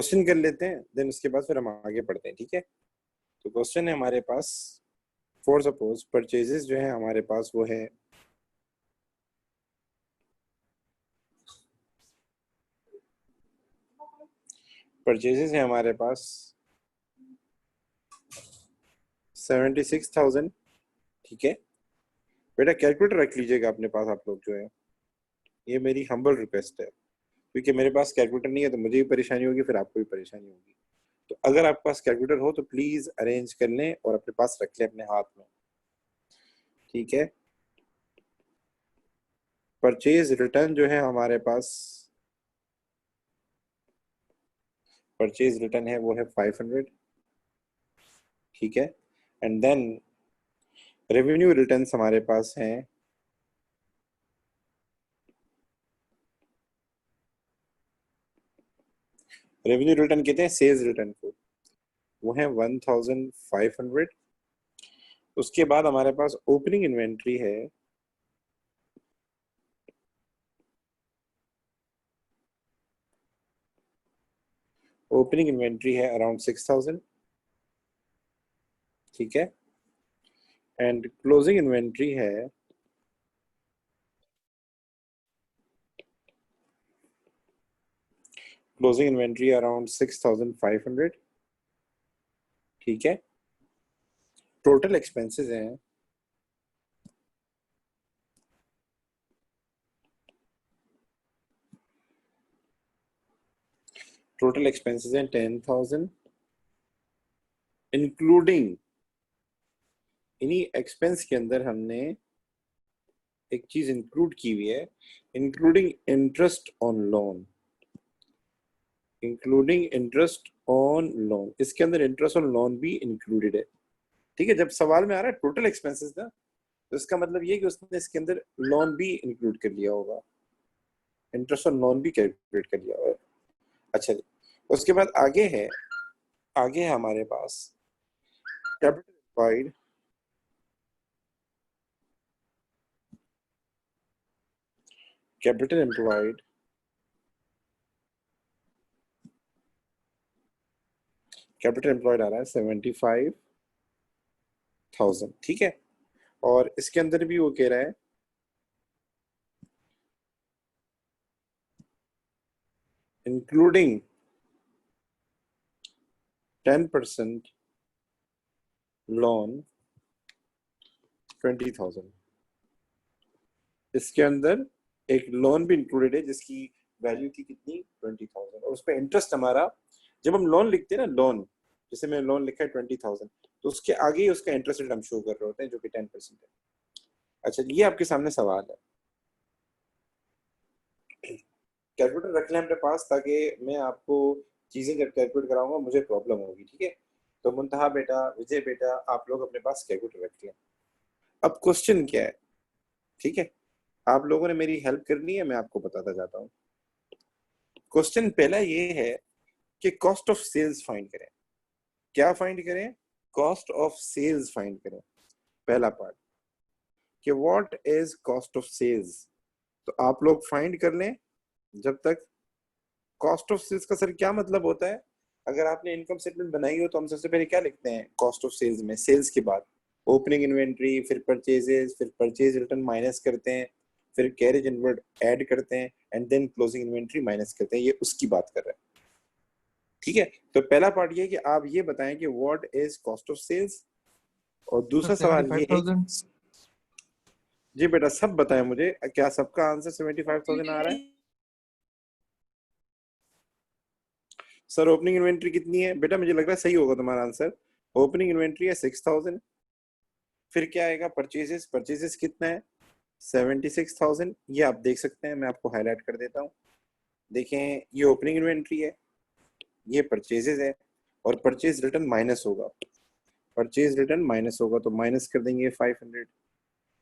Question कर लेते हैं, देन उसके बाद फिर हम आगे बढ़ते हैं, ठीक है। तो क्वेश्चन है हमारे पास, फॉर सपोज परचेजेस जो है हमारे पास वो है परचेजेस है हमारे पास 76,000, ठीक है। बेटा कैलकुलेटर रख लीजिएगा अपने पास आप लोग जो है, ये मेरी हम्बल रिक्वेस्ट है, क्योंकि मेरे पास कैलकुलेटर नहीं है तो मुझे भी परेशानी होगी, फिर आपको भी परेशानी होगी। तो अगर आपके पास कैलकुलेटर हो तो प्लीज अरेंज कर लें और अपने पास रख लें अपने हाथ में, ठीक है। परचेज रिटर्न जो है हमारे पास, परचेज रिटर्न है वो है 500, ठीक है। एंड देन रेवेन्यू रिटर्न्स हमारे पास हैं रेवेन्यू रिटर्न कहते हैं सेल्स रिटर्न को, वो है 1500। उसके बाद हमारे पास ओपनिंग इन्वेंट्री है ओपनिंग इन्वेंट्री है अराउंड 6000, ठीक है। एंड क्लोजिंग इन्वेंट्री है क्लोजिंग इन्वेंट्री अराउंड 6500, ठीक है। टोटल एक्सपेंसेस हैं टोटल एक्सपेंसेस हैं 10,000, इंक्लूडिंग इन्हीं एक्सपेंस के अंदर हमने एक चीज इंक्लूड की हुई है, including interest on loan, including interest on loan, इसके अंदर इंटरेस्ट ऑन लोन भी इंक्लूडेड है, ठीक है। जब सवाल में आ रहा है टोटल एक्सपेंसेस ना, तो इसका मतलब ये कि उसने इसके अंदर लोन भी इंक्लूड कर लिया होगा, इंटरेस्ट ऑन लोन भी कैलकुलेट कर लिया होगा। अच्छा जी, उसके बाद आगे है हमारे पास capital employed, capital employed capital employed आ रहा है 75,000, ठीक है। और इसके अंदर भी वो कह रहा है इंक्लूडिंग 10% लोन 20,000, इसके अंदर एक लोन भी इंक्लूडेड है जिसकी वैल्यू थी कितनी 20,000, और उस पर इंटरेस्ट हमारा, जब हम लोन लिखते हैं ना, लोन जैसे मैंने लोन लिखा है 20,000, तो उसके आगे ही उसका इंटरेस्ट रेट हम शो कर रहे होते हैं जो कि 10% है। अच्छा, ये आपके सामने सवाल है, कैलकुलेटर रख लें अपने पास ताकि मैं आपको चीजें जब कैलकुलेट कराऊंगा मुझे प्रॉब्लम होगी, ठीक है। तो मुंतहा बेटा, विजय बेटा, आप लोग अपने पास कैलकुलेटर रख लें। अब क्वेश्चन क्या है, ठीक है, आप लोगों ने मेरी हेल्प करनी है, मैं आपको बताता जाता हूँ। क्वेश्चन पहला ये है कि कॉस्ट ऑफ सेल्स फाइंड करें। क्या फाइंड करें? कॉस्ट ऑफ सेल्स फाइंड करें, पहला पार्ट कि what is cost of sales. तो आप लोग फाइंड कर लें जब तक। कॉस्ट ऑफ सेल्स का सर क्या मतलब होता है? अगर आपने इनकम स्टेटमेंट बनाई हो तो हम सबसे पहले क्या लिखते हैं कॉस्ट ऑफ सेल्स में? सेल्स के बाद ओपनिंग इन्वेंट्री, फिर परचेजेस, फिर परचेज रिटर्न माइनस करते हैं, फिर कैरेज इनवर्ड ऐड करते हैं, and then closing inventory minus करते हैं। ये उसकी बात कर रहे हैं, ठीक है। तो पहला पार्ट ये है कि आप ये बताएं कि what is cost of sales, और दूसरा सवाल ये है 75,000। जी बेटा सब बताएं मुझे, क्या सबका आंसर 75,000 आ रहा है? सर ओपनिंग इन्वेंट्री कितनी है? बेटा मुझे लग रहा है सही होगा तुम्हारा आंसर। ओपनिंग इन्वेंट्री है 6,000, फिर क्या आएगा? परचेजेस, परचेजेस कितना है? 76,000। ये आप देख सकते हैं, मैं आपको हाईलाइट कर देता हूँ। देखें, ये ओपनिंग इन्वेंट्री है, ये परचेजेस है, और परचेज रिटर्न माइनस होगा, परचेज रिटर्न माइनस होगा तो माइनस कर देंगे 500।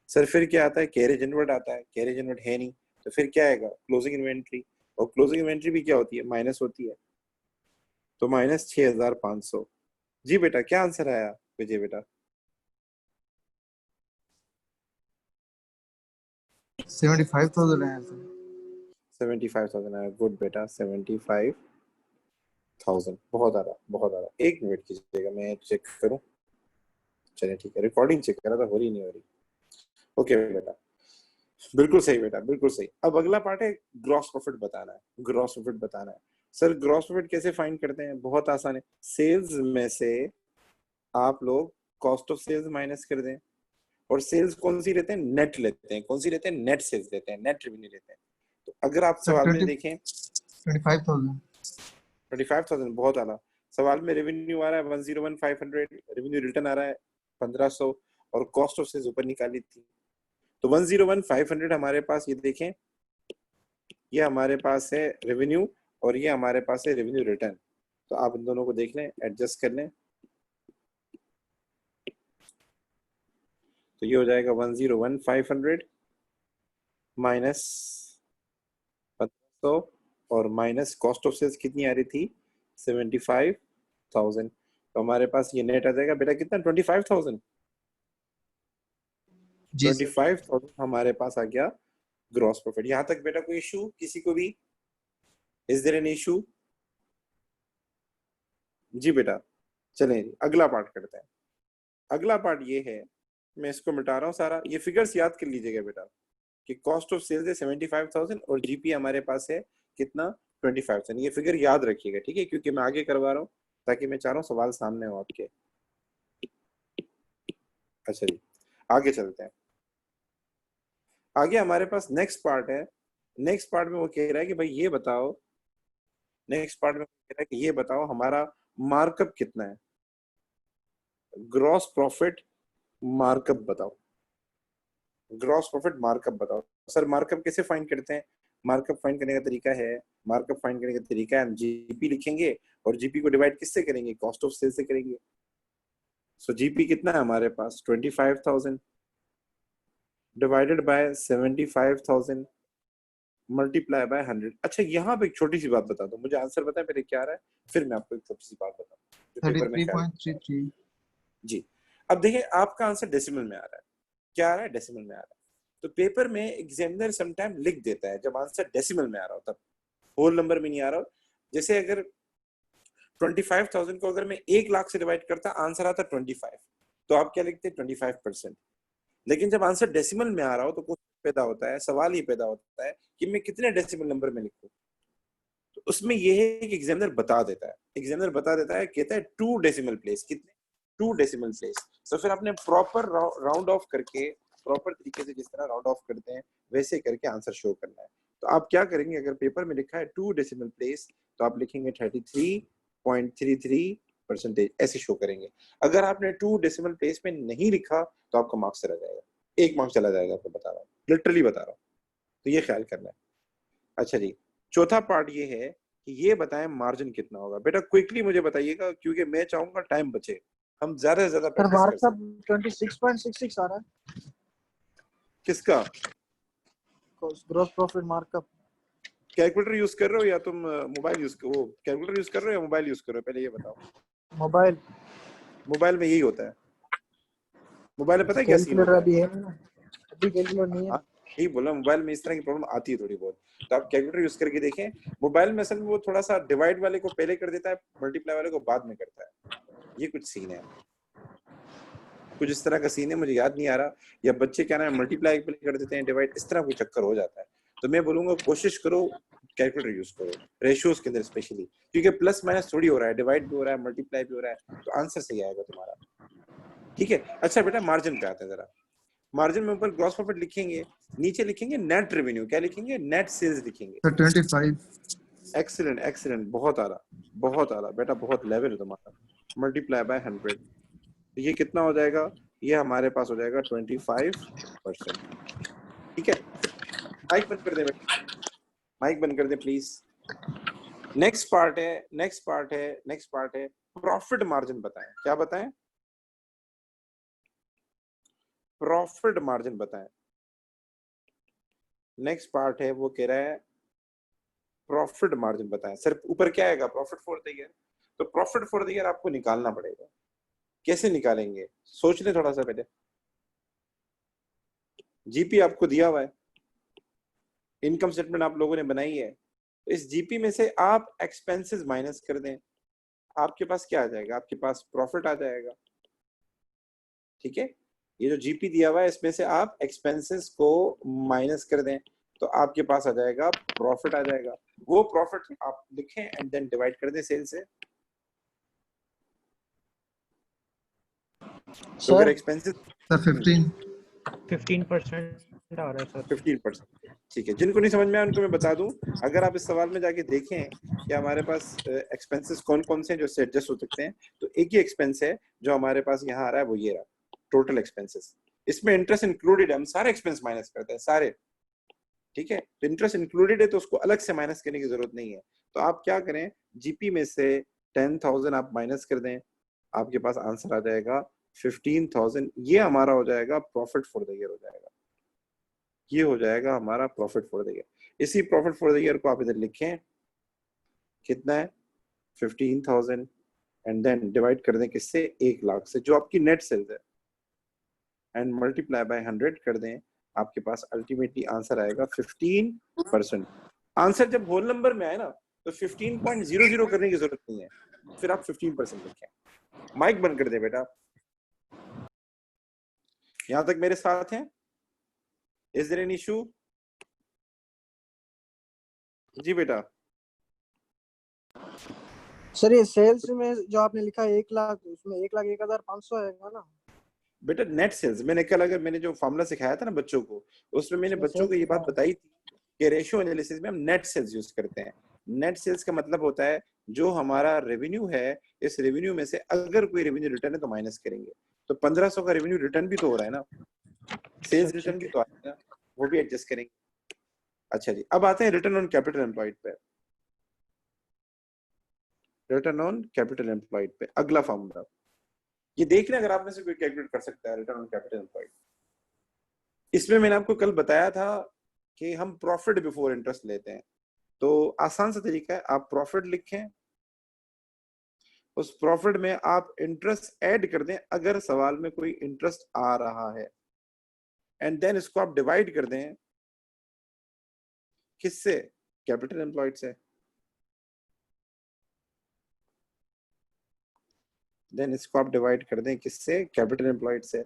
सर फिर क्या आता है? कैरेज इनवर्ड आता है, कैरेज इनवर्ड है नहीं, तो फिर क्या आएगा? क्लोजिंग इन्वेंट्री, और क्लोजिंग इन्वेंट्री भी क्या होती है? माइनस होती है, तो माइनस 6,500। जी बेटा क्या आंसर आया विजय बेटा? 75,000 है सर। 75,000 आया, गुड बेटा, 75,000 1000, बहुत आ रहा, बहुत आ रहा। एक मिनट कीजिएगा, मैं चेक करूं। चलिए ठीक है, रिकॉर्डिंग चेक कर रहा था, हो रही नहीं हो रही। ओके बेटा, बिल्कुल सही बेटा, बिल्कुल सही। अब अगला पार्ट है ग्रॉस प्रॉफिट बताना है। ग्रॉस प्रॉफिट बताना है। सर ग्रॉस प्रॉफिट कैसे फाइंड करते हैं? बहुत आसान है। सेल्स में से आप लोग कॉस्ट ऑफ सेल्स माइनस कर दें। और सेल्स कौन सी लेते हैं? नेट लेते हैं। कौन सी लेते हैं? नेट सेल्स लेते हैं, नेट रेवेन्यू लेते हैं। तो अगर आप सर सवाल में 20 देखें 25,000। 25,000, बहुत आला। सवाल में रेवेन्यू आ रहा है 101,500, रेवेन्यू रिटर्न आ रहा है 1500, और कॉस्ट ऑफ सेल्स ऊपर निकाली थी। तो 101,500 हमारे पास, ये देखें, ये हमारे पास है रेवेन्यू, और ये हमारे पास है रेवेन्यू रिटर्न। तो आप इन दोनों को देख लें, एडजस्ट कर लें। तो ये हो जाएगा 101,500 माइनस 1500, और माइनस कॉस्ट ऑफ सेल्स कितनी आ रही थी? 75,000। तो हमारे पास ये नेट आ जाएगा बेटा कितना? 25,000। जी सर। 25,000 हमारे पास आ गया ग्रॉस प्रॉफिट। यहां तक बेटा कोई इशू किसी को भी? Is there any issue? जी बेटा, चलें जी, अगला पार्ट करते हैं। अगला पार्ट ये है, मैं इसको मिटा रहा हूँ सारा। ये फिगर्स याद कर लीजिएगा बेटा, कि कॉस्ट ऑफ सेल्स है 75,000 और जीपी हमारे पास है कितना? 25,000। ये फिगर याद रखिएगा, ठीक है? क्योंकि मैं आगे करवा रहा हूँ, ताकि मैं चाह रहा हूँ सवाल सामने हो आपके। अच्छा जी, आगे चलते हैं। आगे हमारे पास नेक्स्ट पार्ट है। नेक्स्ट पार्ट में वो कह रहा है कि भाई ये बताओ, नेक्स्ट पार्ट में कह रहा है कि ये बताओ हमारा मार्कअप कितना है। ग्रॉस प्रॉफिट मार्कअप बताओ। ग्रॉस प्रॉफिट मार्कअप बताओ। सर मार्कअप कैसे फाइंड करते हैं? मार्कअप फाइंड करने का तरीका है, मार्कअप फाइंड करने का तरीका है, हम जीपी लिखेंगे, और जीपी को डिवाइड किससे करेंगे? कॉस्ट ऑफ सेल से करेंगे। सो जीपी कितना है हमारे पास? 25,000 डिवाइडेड बाय 75,000 मल्टीप्लाई बाय 100। अच्छा, यहाँ पे एक छोटी सी बात बता दो, मुझे आंसर बताएं पहले क्या आ रहा है, फिर मैं आपको एक छोटी सी बात बताऊं जो पेपर में ख्याल। 33.33। जी, अब देखिए आपका आंसर डेसिमल में आ रहा है। क्या आ रहा है? डेसिमल में आ रहा है। तो पेपर में एग्जामिनर समटाइम लिख देता है जब आंसर डेसिमल में आ रहा हो, तब होल नंबर में नहीं आ रहा हो। जैसे अगर 25,000 को अगर मैं 1 लाख से डिवाइड करता, आंसर आता 25, तो आप क्या लिखते? 25%। लेकिन जब आंसर डेसिमल में आ रहा हो तो क्वेश्चन पैदा होता है, सवाल ही पैदा होता है कि मैं कितने डेसिमल नंबर में लिखूं। तो उसमें यह है कि एग्जामिनर बता देता है, एग्जामिनर बता देता है, कहता है 2 डेसिमल प्लेस। कितने? 2 डेसिमल प्लेस। तो फिर आपने प्रॉपर राउंड ऑफ करके, प्रॉपर तरीके से जिस तरह राउंड ऑफ करते हैं वैसे करके आंसर शो करना है। तो आप क्या करेंगे? अगर पेपर में लिखा है 2 डेसिमल प्लेस, तो आप लिखेंगे 33.33% ऐसे शो करेंगे। अगर आपने 2 डेसिमल प्लेस में नहीं लिखा तो आपका मार्क्स चला जाएगा, 1 मार्क्स चला जाएगा, आपको बता रहा हूँ, लिटरली बता रहा हूँ। तो ये ख्याल करना है। अच्छा जी, चौथा पार्ट ये है कि ये बताएं मार्जिन कितना होगा। बेटा क्विकली मुझे बताइएगा, क्योंकि मैं चाहूंगा टाइम बचे, हम ज्यादा से ज्यादा सर प्रैक्टिस कर मार्कअप सकें। 26.66 आ रहा है। किसका? Gross profit markup. Calculator use कर रहे हो या तुम मोबाइल यूज कर, वो कैलकुलेटर यूज कर रहे हो या मोबाइल यूज कर रहे हो? पहले ये बताओ। मोबाइल। मोबाइल में यही होता है। मोबाइल में पता है क्या सीन कैलकुलेटर होता है? अभी है नहीं ना, अभी कैलकुलेटर नहीं है। हाँ, यही बोला, मोबाइल में इस तरह की प्रॉब्लम आती है थोड़ी बहुत। तो आप कैलकुलेटर यूज करके देखें। मोबाइल में असल में वो थोड़ा सा डिवाइड वाले को पहले कर देता है, मल्टीप्लाई वाले को बाद में करता है। ये कुछ सीन है, कुछ इस तरह का सीन है, मुझे याद नहीं आ रहा। या बच्चे क्या ना मल्टीप्लाई कर देते हैं, डिवाइड, इस तरह कोई चक्कर हो जाता है। तो मैं बोलूंगा कोशिश करो कैलकुलेटर यूज करो, रेशियोज के अंदर स्पेशली, क्योंकि प्लस माइनस थोड़ी हो रहा है, डिवाइड भी हो रहा है, मल्टीप्लाई भी हो रहा है, तो आंसर सही आएगा तुम्हारा। ठीक है। अच्छा बेटा, मार्जिन पे आते हैं जरा। मार्जिन में ऊपर ग्रॉस प्रॉफिट लिखेंगे, नीचे लिखेंगे नेट रेवेन्यू। क्या लिखेंगे? नेट सेल्स लिखेंगे। सर 25। एक्सीलेंट, एक्सीलेंट, बहुत आला, बहुत आला बेटा, बहुत लेवल है तुम्हारा। मल्टीप्लाई बाय 100, तो ये कितना हो जाएगा? ये हमारे पास हो जाएगा 25%। ठीक है, माइक बंद कर दे बेटा, माइक बंद कर दे प्लीज। नेक्स्ट पार्ट है, नेक्स्ट पार्ट है, नेक्स्ट पार्ट है, प्रॉफिट मार्जिन बताएं। क्या बताएं? प्रॉफिट मार्जिन बताएं। नेक्स्ट पार्ट है, वो कह रहा है प्रॉफिट मार्जिन बताएं। सर ऊपर क्या आएगा? Profit for the year. तो प्रॉफिट फॉर द ईयर आपको निकालना पड़ेगा। कैसे निकालेंगे? सोच ले थोड़ा सा पहले। जीपी आपको दिया हुआ है, इनकम स्टेटमेंट आप लोगों ने बनाई है, तो इस जीपी में से आप एक्सपेंसेस माइनस कर दें। आपके पास क्या आ जाएगा, आपके पास प्रॉफिट आ जाएगा। ठीक है, ये जो जीपी दिया हुआ है इसमें से आप एक्सपेंसेस को माइनस कर दें तो आपके पास आ जाएगा प्रॉफिट आ जाएगा। वो प्रॉफिट आप लिखें एंड देन डिवाइड कर दें सेल से। तो अगर सर एक्सपेंसेस सर 15 15% आ रहा है सर। 15%, ठीक है। जिनको नहीं समझ में आया उनको मैं बता दूं, अगर आप इस सवाल में जाके देखें कि हमारे पास एक्सपेंसेस कौन कौन से हैं जो एडजस्ट हो सकते हैं, तो एक ही एक्सपेंस है जो हमारे पास यहाँ आ रहा है, वो ये रहा टोटल एक्सपेंसेस। इसमें इंटरेस्ट इंक्लूडेड है, हम सारे एक्सपेंस माइनस करते हैं सारे। ठीक है, तो इंटरेस्ट इंक्लूडेड है तो उसको अलग से माइनस करने की जरूरत नहीं है। तो आप क्या करें, जीपी में से 10,000 आप माइनस कर दें, आपके पास आंसर आ जाएगा 15,000। ये हमारा हो जाएगा प्रॉफिट फॉर द ईयर हो जाएगा, ये हो जाएगा हमारा प्रॉफिट फॉर द ईयर। इसी प्रॉफिट फॉर द ईयर को आप इधर लिखें, कितना है 15,000 एंड देन डिवाइड कर दें किससे, 1,00,000 से, जो आपकी नेट सेल्स है, एंड मल्टीप्लाई बाय 100 कर दें। आपके पास अल्टीमेटली आंसर आएगा 15%। आंसर जब होल नंबर में आए ना तो 15.00 करने की जरूरत नहीं है, फिर आप 15% लिखें। माइक बंद कर दे बेटा। यहां तक मेरे साथ हैं? Is there any issue? जी बेटा। सर ये सेल्स में जो आपने लिखा है 1,00,000, उसमें 1,01,500 आएगा ना? बेटा नेट सेल्स, मैंने कल अगर मैंने जो फॉर्मूला सिखाया था ना बच्चों को, उसमें मैंने बच्चों को ये बात बताई थी कि रेशियो एनालिसिस में हम नेट सेल्स यूज करते हैं। नेट सेल्स का मतलब होता है जो हमारा रेवेन्यू है, इस रेवेन्यू में से अगर कोई रेवेन्यू रिटर्न है तो माइनस करेंगे। तो 1,500 का रेवेन्यू रिटर्न भी तो हो रहा है ना, सेल्स रिटर्न भी तो आ रहा है ना, वो भी एडजस्ट करेंगे। अच्छा जी, अब आते हैं रिटर्न ऑन कैपिटल एम्प्लॉयड पे। रिटर्न ऑन कैपिटल एम्प्लॉयड पे अगला फॉर्मूला ये देखना, अगर आप में से कोई कैलकुलेट कर सकता है रिटर्न ऑन कैपिटल एम्प्लॉयड। इसमें मैंने आपको कल बताया था कि हम प्रॉफिट बिफोर इंटरेस्ट लेते हैं, तो आसान सा तरीका है, आप प्रॉफिट लिखें, उस प्रॉफिट में आप इंटरेस्ट ऐड कर दें अगर सवाल में कोई इंटरेस्ट आ रहा है, एंड देन इसको आप डिवाइड कर दें किससे, कैपिटल एम्प्लॉयड से। देन इसको आप डिवाइड कर दें किससे, कैपिटल एम्प्लॉयड से।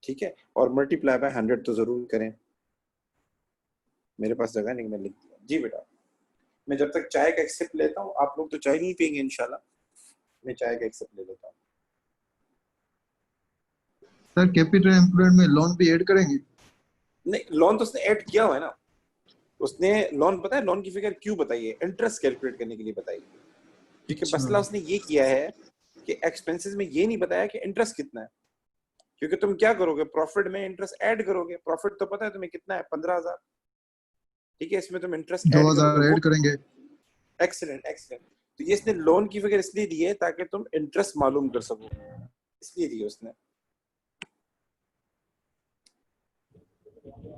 ठीक है, और मल्टीप्लाई बाय 100 तो जरूर करें। मेरे पास जगह नहीं, मैं लिख दिया। जी बेटा, मैं जब तक चाय का एक सिप लेता हूँ, आप लोग तो चाय नहीं पियेंगे इंशाल्लाह, मैं चाय का एक सिप ले लेता हूँ। सर कैपिटल एम्प्लॉयड में लोन भी ऐड करेंगे? नहीं, लोन तो उसने ऐड किया हुआ है ना। उसने लोन, पता है लोन की फिगर क्यों बताई है, इंटरेस्ट कैलकुलेट करने के लिए बताई है, क्योंकि मसला उसने ये किया है कि एक्सपेंसेस में ये नहीं बताया कि इंटरेस्ट कितना है। क्योंकि तुम क्या करोगे, प्रॉफिट में इंटरेस्ट ऐड करोगे, प्रॉफिट तो पता है तुम्हें कितना है, 15,000। ठीक है, इसमें तुम इंटरेस्ट ऐड 2,000 करोगे, ऐड करेंगे। Excellent excellent. तो ये इसने लोन की फिगर इसलिए दी है ताकि तुम इंटरेस्ट मालूम कर सको, इसलिए दी है उसने।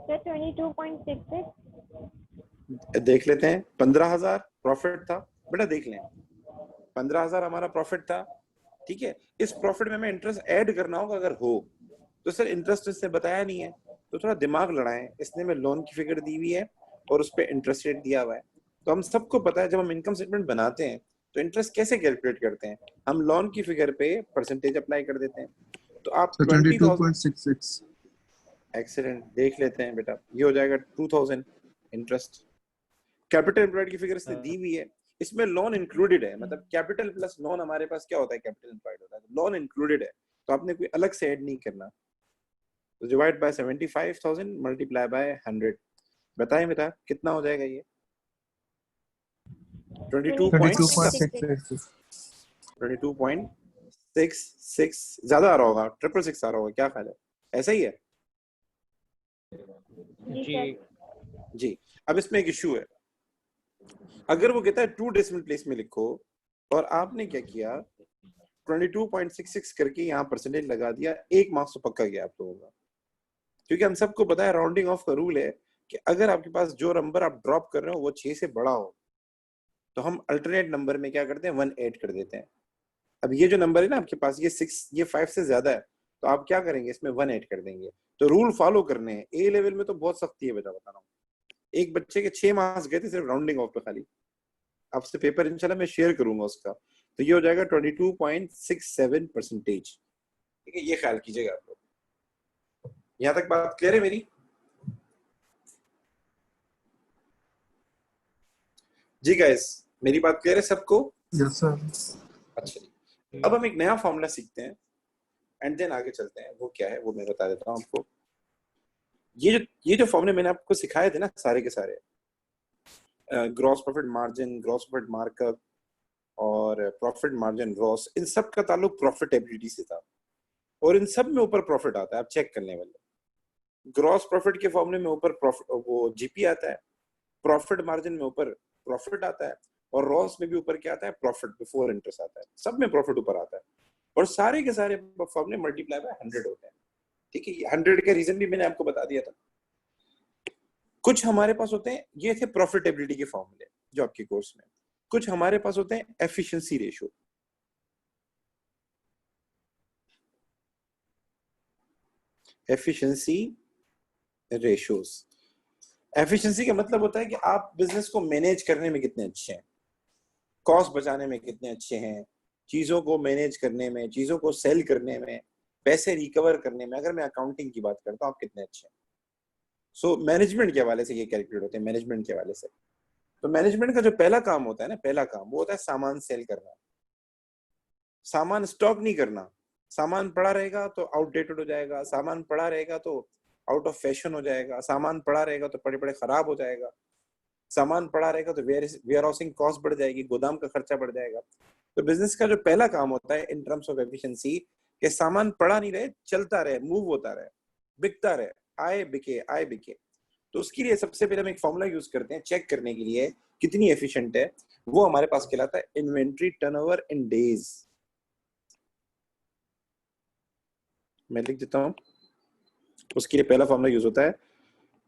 सर 22.66 देख लेते हैं, 15,000 प्रॉफिट था बेटा, देख लें 15,000 हमारा प्रॉफिट था। ठीक है, इस प्रॉफिट में हमें इंटरेस्ट ऐड करना होगा अगर हो तो। सर इंटरेस्ट इसने बताया नहीं है तो थोड़ा दिमाग लड़ाएं। इसने में लोन की फिगर दी हुई है और उस पर इंटरेस्ट रेट दिया हुआ है। तो हम सबको पता है जब हम इनकम स्टेटमेंट बनाते हैं तो इंटरेस्ट कैसे कैलकुलेट करते हैं, हम लोन की फिगर पे परसेंटेज अप्लाई कर देते हैं। तो आप 22.66 एक्सीलेंट, देख लेते हैं बेटा, ये हो जाएगा 2,000 इंटरेस्ट। कैपिटल एम्प्लॉयड की फिगर इसने दी हुई है, इसमें लोन इंक्लूडेड है, मतलब कैपिटल प्लस लोन हमारे पास क्या होता है, कैपिटल एम्प्लॉयड होता है, लोन इंक्लूडेड है, तो आपने कोई अलग से ऐड नहीं करना। तो डिवाइड बाय 75,000 मल्टीप्लाई बाय 100, बताएं बेटा कितना हो जाएगा ये, 22.66 ज्यादा आ रहा होगा, 666 आ रहा होगा, क्या ख्याल है, ऐसा ही है? जी जी। अब इसमें एक इशू है, अगर वो कहता है 2 डेसिमल प्लेस में लिखो और आपने क्या किया 22.66 करके यहाँ परसेंटेज लगा दिया, 1 मार्क्स तो पक्का गया आप लोगों का। क्योंकि हम सबको पता है राउंडिंग ऑफ का रूल है कि अगर आपके पास जो नंबर आप ड्रॉप कर रहे हो वो 6 से बड़ा हो तो हम अल्टरनेट नंबर में क्या करते हैं, 1 ऐड कर देते हैं। अब ये जो नंबर है ना आपके पास, ये 6, ये 5 से ज्यादा है, तो आप क्या करेंगे, इसमें 1 ऐड कर देंगे। तो रूल फॉलो करने हैं। ए लेवल में तो बहुत सख्ती है बेटा, बता रहा हूँ। एक बच्चे के 6 मार्क्स गए थे सिर्फ राउंडिंग ऑफ पे खाली। आपसे पेपर इंशाल्लाह मैं शेयर करूंगा उसका। तो ये हो जाएगा 22.67%। ठीक है, ये ख्याल कीजिएगा आप लोग। यहाँ तक बात क्लियर है मेरी? जी गाइस, मेरी बात क्लियर है सबको? Yes sir. अच्छा जी, अब हम एक नया फॉर्मूला सीखते हैं एंड देन आगे चलते हैं। वो क्या है वो मैं बता देता हूँ आपको। ये जो फॉर्मूले मैंने आपको सिखाए थे ना सारे के सारे, gross profit margin, gross profit markup और प्रॉफिट मार्जिन ग्रॉस, इन सब का ताल्लुक प्रॉफिटेबिलिटी से था और इन सब में ऊपर प्रॉफिट आता है। आप चेक करने वाले, ग्रॉस प्रॉफिट के फॉर्मूले में ऊपर प्रॉफिट वो जीपी आता है, प्रॉफिट मार्जिन में ऊपर प्रॉफिट आता है और रॉस में भी ऊपर क्या आता है? प्रॉफिट बिफोर इंटरेस्ट आता है। सब में प्रॉफिट ऊपर आता है और सारे के सारे फॉर्मूले मल्टीप्लाई बाय 100 होते हैं। ठीक है, 100 का रीजन भी मैंने आपको बता दिया था। कुछ हमारे पास होते हैं, ये थे प्रॉफिटेबिलिटी के फॉर्मूले जो आपके कोर्स में। कुछ हमारे पास होते हैं efficiency ratio. Efficiency ratios, efficiency का मतलब होता है कि आप बिजनेस को मैनेज करने में कितने अच्छे हैं, कॉस्ट बचाने में कितने अच्छे हैं, चीजों को मैनेज करने में, चीजों को सेल करने में, पैसे रिकवर करने में। अगर मैं अकाउंटिंग की बात करता हूँ, आप कितने अच्छे हैं। सो मैनेजमेंट के हवाले से ये कैलकुलेट होते हैं, मैनेजमेंट के हवाले से। तो मैनेजमेंट का जो पहला काम होता है ना, पहला काम वो होता है सामान सेल करना, सामान स्टॉक नहीं करना। सामान पड़ा रहेगा तो आउटडेटेड हो जाएगा, सामान पड़ा रहेगा तो आउट ऑफ फैशन हो जाएगा, सामान पड़ा रहेगा तो पड़े पड़े खराब हो जाएगा, सामान पड़ा रहेगा तो वेयर हाउसिंग कॉस्ट बढ़ जाएगी, गोदाम का खर्चा बढ़ जाएगा। तो बिजनेस का जो पहला काम होता है इन टर्म्स ऑफ एफिशिएंसी, कि सामान पड़ा नहीं रहे, चलता रहे, मूव होता रहे, बिकता रहे, आए बिके आए बिके। तो उसके लिए सबसे पहले हम एक फॉर्मूला यूज करते हैं चेक करने के लिए कितनी एफिशिएंट है। वो हमारे पास कहलाता है इन्वेंट्री टर्नओवर इन डेज। मैं लिख देता हूं, उसके लिए पहला फॉर्मूला यूज होता है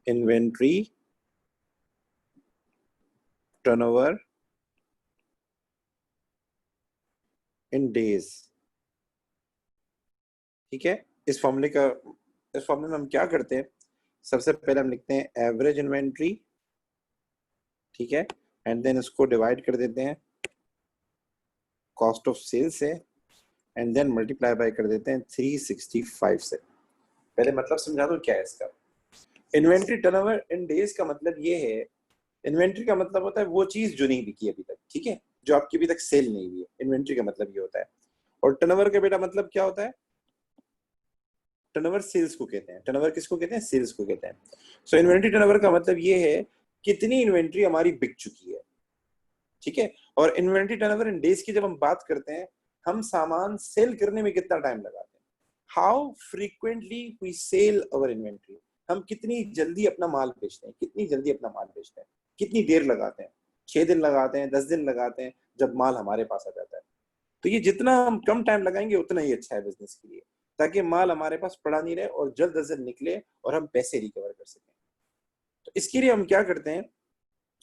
इन्वेंट्री टर्नओवर इन डेज। ठीक है, इस फॉर्मूले में हम क्या करते हैं, सबसे पहले हम लिखते हैं एवरेज इन्वेंट्री। ठीक है, एंड देन इसको डिवाइड कर देते हैं कॉस्ट ऑफ सेल्स से एंड देन मल्टीप्लाई बाय कर देते हैं 365 से। पहले मतलब समझा दो क्या है इसका। इन्वेंट्री टर्नओवर इन डेज का मतलब ये है, इन्वेंट्री का मतलब होता है वो चीज जो नहीं बिकी अभी तक। ठीक है, जो आपकी अभी तक सेल नहीं हुई है, इन्वेंट्री का मतलब ये होता है। और टर्नओवर का बेटा मतलब क्या होता है? टर्नओवर सेल्स को कहते हैं। टर्नओवर किसको कहते हैं? सेल्स को कहते हैं। सो इन्वेंट्री टर्नओवर का मतलब ये है कितनी इन्वेंट्री हमारी बिक चुकी है। ठीक है, और इन्वेंट्री टर्नओवर इन डेज की जब हम बात करते हैं, हम सामान सेल करने में कितना टाइम लगाते हैं, how frequently we sell our inventory. हम कितनी जल्दी अपना माल बेचते हैं, कितनी जल्दी अपना माल बेचते हैं, कितनी देर लगाते हैं, 6 दिन लगाते हैं, 10 दिन लगाते हैं, जब माल हमारे पास आ जाता है। तो ये जितना हम कम टाइम लगाएंगे उतना ही अच्छा है बिजनेस के लिए, ताकि माल हमारे पास पड़ा नहीं रहे और जल्द अज जल्द निकले और हम पैसे रिकवर कर सकें। तो इसके लिए हम क्या करते हैं,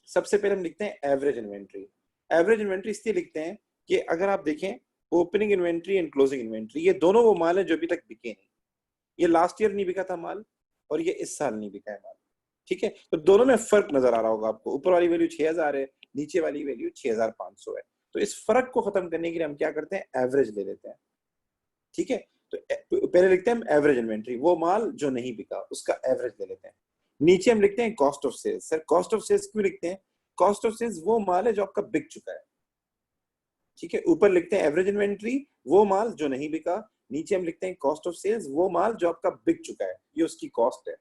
सबसे पहले हम लिखते हैं एवरेज इन्वेंट्री। एवरेज इन्वेंट्री इसलिए लिखते हैं कि अगर आप देखें, opening inventory and closing inventory, ये दोनों वो माल है जो अभी तक बिके नहीं। ये लास्ट ईयर नहीं बिका था माल और ये इस साल नहीं बिका है माल। ठीक है, तो दोनों में फर्क नजर आ रहा होगा आपको। ऊपर वाली वैल्यू 6000 है, नीचे वाली वैल्यू 6500 है। तो इस फर्क को खत्म करने के लिए हम क्या करते हैं, एवरेज ले लेते हैं। ठीक है, तो पहले लिखते हैं हम एवरेज इन्वेंट्री, वो माल जो नहीं बिका उसका एवरेज ले लेते हैं। नीचे हम लिखते हैं cost of sales. Sir cost of sales क्यों लिखते हैं? कॉस्ट ऑफ सेल्स वो माल है जो आपका बिक चुका है। ठीक है, ऊपर लिखते हैं एवरेज इन्वेंट्री, वो माल जो नहीं बिका। नीचे हम लिखते हैं कॉस्ट ऑफ सेल्स, वो माल जो आपका बिक चुका है, ये उसकी कॉस्ट है।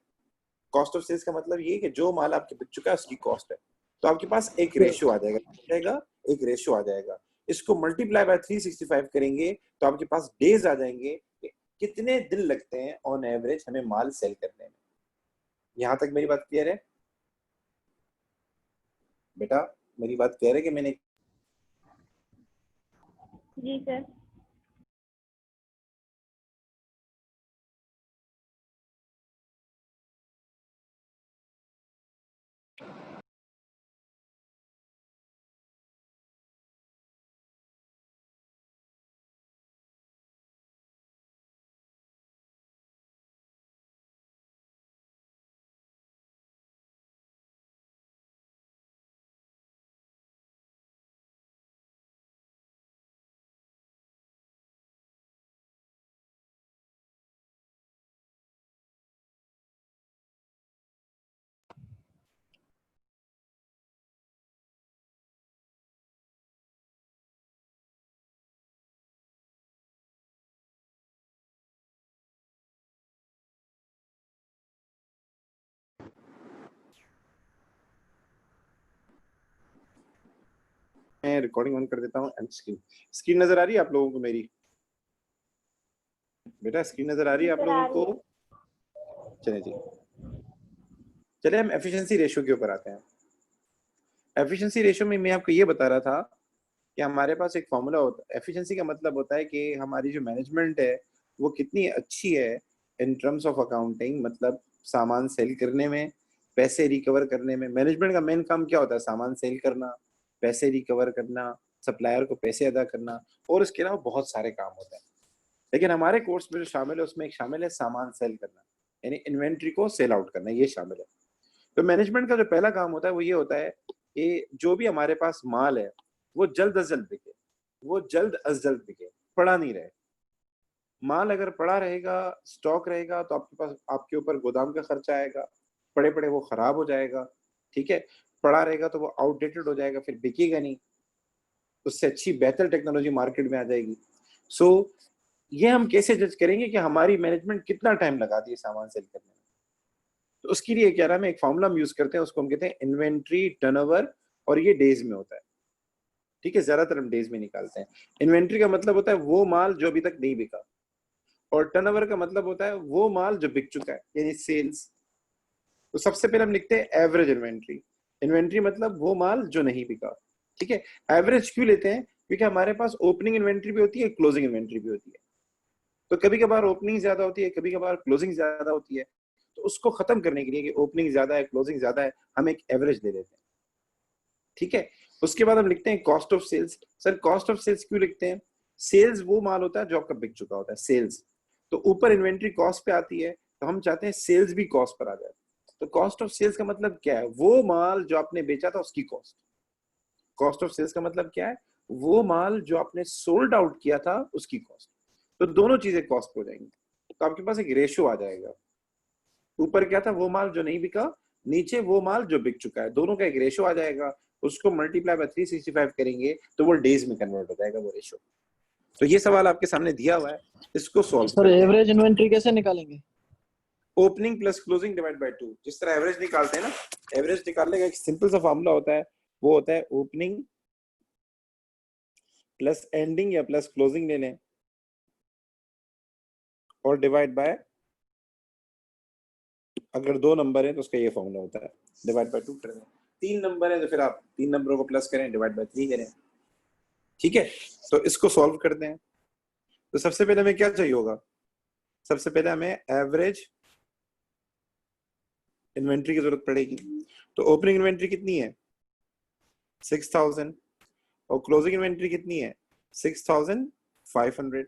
कॉस्ट ऑफ सेल्स का मतलब ये है कि जो माल आपके बिक चुका है उसकी कॉस्ट है। तो आपके पास एक रेशियो आ जाएगा, एक रेशियो आ जाएगा। इसको मल्टीप्लाई बाय 365 करेंगे तो आपके पास डेज आ जाएंगे कि कितने दिन लगते हैं ऑन एवरेज हमें माल सेल करने में। यहां तक मेरी बात क्लियर है बेटा? मेरी बात क्लियर है कि मैंने जी सर। मैं रिकॉर्डिंग ऑन कर देता हूँ एंड स्क्रीन नजर आ रही है आप लोगों को मेरी? बेटा स्क्रीन नजर आ रही है आप लोगों को? चलिए जी, चलिए हम एफिशिएंसी रेशियो के ऊपर आते हैं। एफिशिएंसी रेशियो में मैं आपको ये बता रहा था कि हमारे पास एक फॉर्मूला होता है। एफिशिएंसी का मतलब होता है कि हमारी जो मैनेजमेंट है वो कितनी अच्छी है इन टर्म्स ऑफ अकाउंटिंग, मतलब सामान सेल करने में, पैसे रिकवर करने में। मैनेजमेंट का मेन काम क्या होता है? सामान सेल करना, पैसे रिकवर करना, सप्लायर को पैसे अदा करना, और इसके अलावा बहुत सारे काम होते हैं। लेकिन हमारे कोर्स में जो शामिल है उसमें एक शामिल है सामान सेल करना, यानी इन्वेंट्री को सेल आउट करना, ये शामिल है। तो मैनेजमेंट का जो पहला काम होता है वो ये होता है कि जो भी हमारे पास माल है वो जल्द अज जल्द बिके, वो जल्द अज जल्द बिके, पड़ा नहीं रहे। माल अगर पड़ा रहेगा, स्टॉक रहेगा, तो आपके पास, आपके ऊपर गोदाम का खर्चा आएगा, पड़े पड़े वो खराब हो जाएगा, ठीक है। पड़ा रहेगा तो वो आउटडेटेड हो जाएगा, फिर बिकेगा नहीं। उससे अच्छी बेहतर टेक्नोलॉजी मार्केट में आ जाएगी। सो ये हम कैसे जज करेंगे कि हमारी मैनेजमेंट कितना टाइम लगाती है सामान सेल करने में? तो उसके लिए क्या नाम है, एक फॉर्मूला हम यूज करते हैं, उसको हम कहते हैं इन्वेंट्री टर्नओवर, और ये डेज में होता है, ठीक है। ज्यादातर हम डेज में निकालते हैं। इन्वेंट्री का मतलब होता है वो माल जो अभी तक नहीं बिका, और टर्नओवर का मतलब होता है वो माल जो बिक चुका है, यानी सेल्स। तो सबसे पहले हम लिखते हैं एवरेज इन्वेंट्री। इन्वेंट्री मतलब वो माल जो नहीं बिका, ठीक है। एवरेज क्यों लेते हैं? क्योंकि हमारे पास ओपनिंग इन्वेंट्री भी होती है, क्लोजिंग इन्वेंट्री भी होती है। तो कभी कभार ओपनिंग ज्यादा होती है, कभी कभार क्लोजिंग ज्यादा होती है। तो उसको खत्म करने के लिए कि ओपनिंग ज्यादा है, क्लोजिंग ज्यादा है, हम एक एवरेज ले लेते हैं, ठीक है। उसके बाद हम लिखते हैं cost of sales. Sir cost of sales क्यों लिखते हैं? सेल्स वो माल होता है जो आपका बिक चुका होता है, सेल्स। तो ऊपर इन्वेंट्री कॉस्ट पे आती है, तो हम चाहते हैं सेल्स भी कॉस्ट पर आ जाए। तो कॉस्ट ऑफ सेल्स का मतलब क्या है? वो माल जो आपने बेचा था उसकी कॉस्ट। कॉस्ट ऑफ सेल्स का मतलब क्या है? वो माल जो आपने सोल्ड आउट किया था उसकी कॉस्ट। तो दोनों चीजें कॉस्ट हो जाएंगी। तो आपके पास एक रेशियो आ जाएगा। ऊपर क्या था? वो माल जो नहीं बिका, नीचे वो माल जो बिक चुका है, दोनों का एक रेशियो आ जाएगा। उसको मल्टीप्लाई बाय 365 करेंगे तो वो डेज में कन्वर्ट हो जाएगा वो रेशियो। तो ये सवाल आपके सामने दिया हुआ है, इसको सॉल्व सर करते हैं। एवरेज इन्वेंट्री कैसे निकालेंगे? Opening plus closing divide by 2। जिस तरह एवरेज निकालते हैं ना, एवरेज निकालने का एक सिंपल सा फॉर्मूला होता है, वो होता है ओपनिंग प्लस एंडिंग या प्लस क्लोजिंग ले लें, और डिवाइड बाय, अगर 2 नंबर है तो उसका ये फॉर्मूला होता है, डिवाइड बाय 2 कर दें। 3 नंबर है तो फिर आप 3 नंबरों को प्लस करें, डिवाइड बाय 3 करें, ठीक है। तो इसको सॉल्व करते हैं। तो सबसे पहले हमें क्या चाहिए होगा? सबसे पहले हमें एवरेज इन्वेंट्री की जरूरत पड़ेगी। तो ओपनिंग इन्वेंट्री कितनी है? 6000, और क्लोजिंग इन्वेंट्री कितनी है? 6500,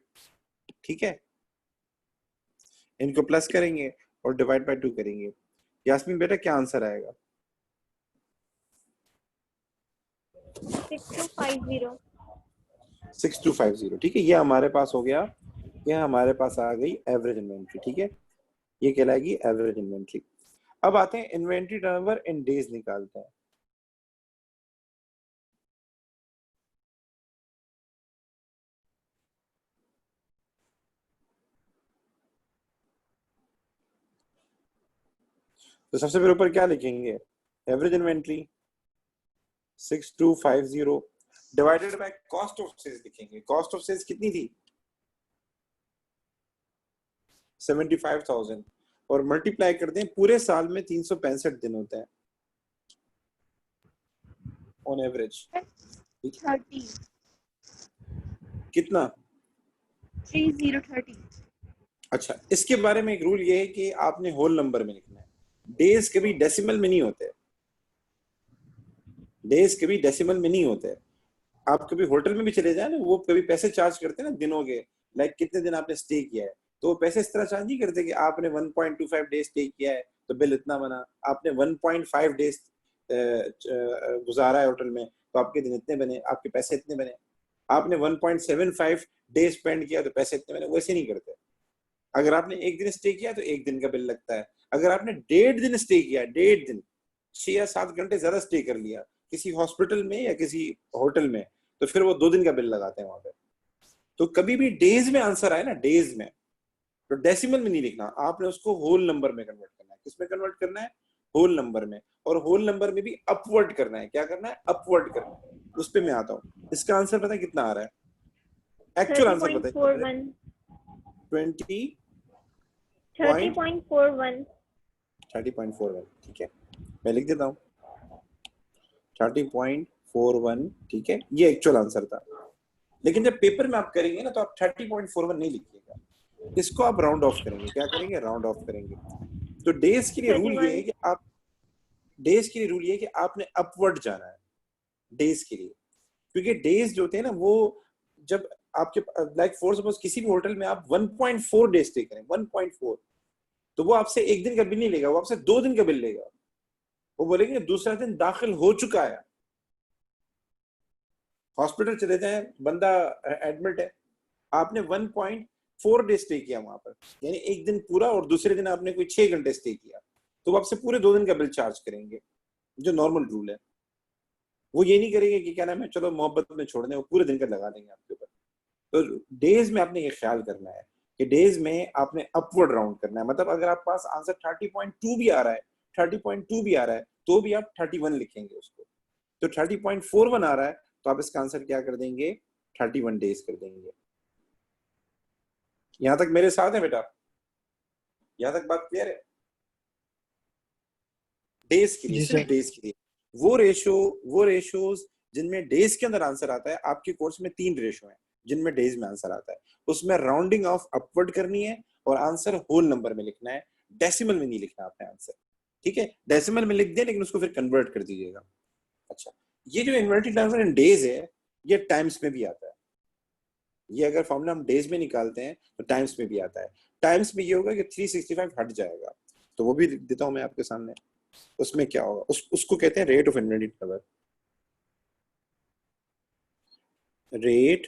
ठीक है। इनको प्लस करेंगे और डिवाइड बाय 2 करेंगे। यास्मीन बेटा क्या आंसर आएगा? 6250। 6250, ठीक है। ये हमारे पास हो गया, ये हमारे पास आ गई एवरेज इन्वेंट्री, ठीक है। ये कहलाएगी एवरेज इन्वेंट्री। अब आते हैं इन्वेंट्री टर्नओवर इन डेज निकालते हैं। तो सबसे पहले ऊपर क्या लिखेंगे? Average inventory 6250 divided by cost of sales लिखेंगे। कॉस्ट ऑफ सेल्स कितनी थी? 75,000, और मल्टीप्लाई कर दें, पूरे साल में 365 दिन होते हैं ऑन एवरेज। 30 कितना? 3030। अच्छा, इसके बारे में एक रूल ये है कि आपने होल नंबर में लिखना है। डेज कभी डेसिमल में नहीं होते, डेज कभी डेसिमल में नहीं होते। आप कभी होटल में भी चले जाए ना, वो कभी पैसे चार्ज करते हैं ना दिनों के, लाइक कितने दिन आपने स्टे किया है, तो वो पैसे इस तरह चार्ज नहीं करते कि आपने 1.25 डेज स्टे किया है तो बिल इतना बना, आपने 1.5 डेज गुजारा है होटल में तो आपके दिन इतने बने, आपके पैसे इतने बने। आपने 1.75 डेज स्पेंड किया तो पैसे इतने बने, वैसे नहीं करते। अगर आपने एक दिन स्टे किया तो एक दिन का बिल लगता है। अगर आपने 1.5 दिन स्टे किया, 1.5 दिन, 6 या 7 घंटे ज्यादा स्टे कर लिया किसी हॉस्पिटल में या किसी होटल में, तो फिर वो 2 दिन का बिल लगाते हैं वहां पे। तो कभी भी डेज में आंसर आए ना, डेज में, तो डेसिमल में नहीं लिखना, आपने उसको होल नंबर में कन्वर्ट करना है। किसमें कन्वर्ट करना है? होल नंबर में। और होल नंबर में भी अपवर्ड करना है। क्या करना है? अपवर्ड करना है। उस पे मैं आता हूँ। इसका आंसर पता है कितना आ रहा है? एक्चुअल आंसर पता है 30.41 20 30.41 30.41 ठीक है, मैं लिख देता हूँ 30.41 ठीक है, ये एक्चुअल आंसर था। लेकिन जब पेपर में आप करेंगे ना तो आप 30.41 नहीं लिखिएगा, इसको आप राउंड ऑफ करेंगे। क्या करेंगे? राउंड ऑफ करेंगे। तो डेज के लिए रूल ये है 31 कि आप डेज के लिए रूल ये है कि आपने अपवर्ड जाना है डेज के लिए, क्योंकि डेज जो होते हैं ना वो जब आपके लाइक फॉर सपोज किसी भी होटल में आप 1.4 डेज स्टे करें 1.4, तो वो आपसे एक दिन का बिल नहीं लेगा, वो आपसे 2 दिन का बिल लेगा। वो बोलेंगे दूसरा दिन दाखिल हो चुका है। हॉस्पिटल चले जाए, बंदा एडमिट है, आपने 1.4 डे स्टे किया वहां पर, यानी एक दिन पूरा, और दूसरे दिन आपने कोई 6 घंटे स्टे किया, तो वो आपसे पूरे 2 दिन का बिल चार्ज करेंगे, जो नॉर्मल रूल है। वो ये नहीं करेंगे कि क्या नाम है चलो मोहब्बत में छोड़ दें, वो पूरे दिन का लगा देंगे आपके ऊपर। तो डेज में आपने ये ख्याल करना है कि डेज में आपने अपवर्ड राउंड करना है। मतलब अगर आप पास आंसर 30.2 भी आ रहा है, 30.2 भी आ रहा है, तो भी आप 31 लिखेंगे उसको। तो 30.41 आ रहा है तो आप इसका आंसर क्या कर देंगे? 31 डेज कर देंगे। यहां तक मेरे साथ है बेटा? यहां तक बात क्लियर है? डेज के लिए, जी सिर्फ सर। डेज के लिए। वो रेशियोज जिनमें डेज के अंदर आंसर आता है, आपके कोर्स में 3 रेशो है जिनमें डेज में आंसर आता है। उसमें राउंडिंग ऑफ अपवर्ड करनी है और आंसर होल नंबर में लिखना है, डेसिमल में नहीं लिखना आपने आंसर। ठीक है, डेसिमल में लिख दें लेकिन उसको फिर कन्वर्ट कर दीजिएगा। अच्छा, ये जो इन्वर्टेड आंसर इन डेज है, ये टाइम्स में भी आता है। ये अगर फॉर्मूला हम डेज में निकालते हैं तो टाइम्स में भी आता है। टाइम्स में ये होगा कि 365 हट जाएगा, तो वो भी लिख देता हूं मैं आपके सामने। उसमें क्या होगा? उसको कहते हैं rate of invented number. Rate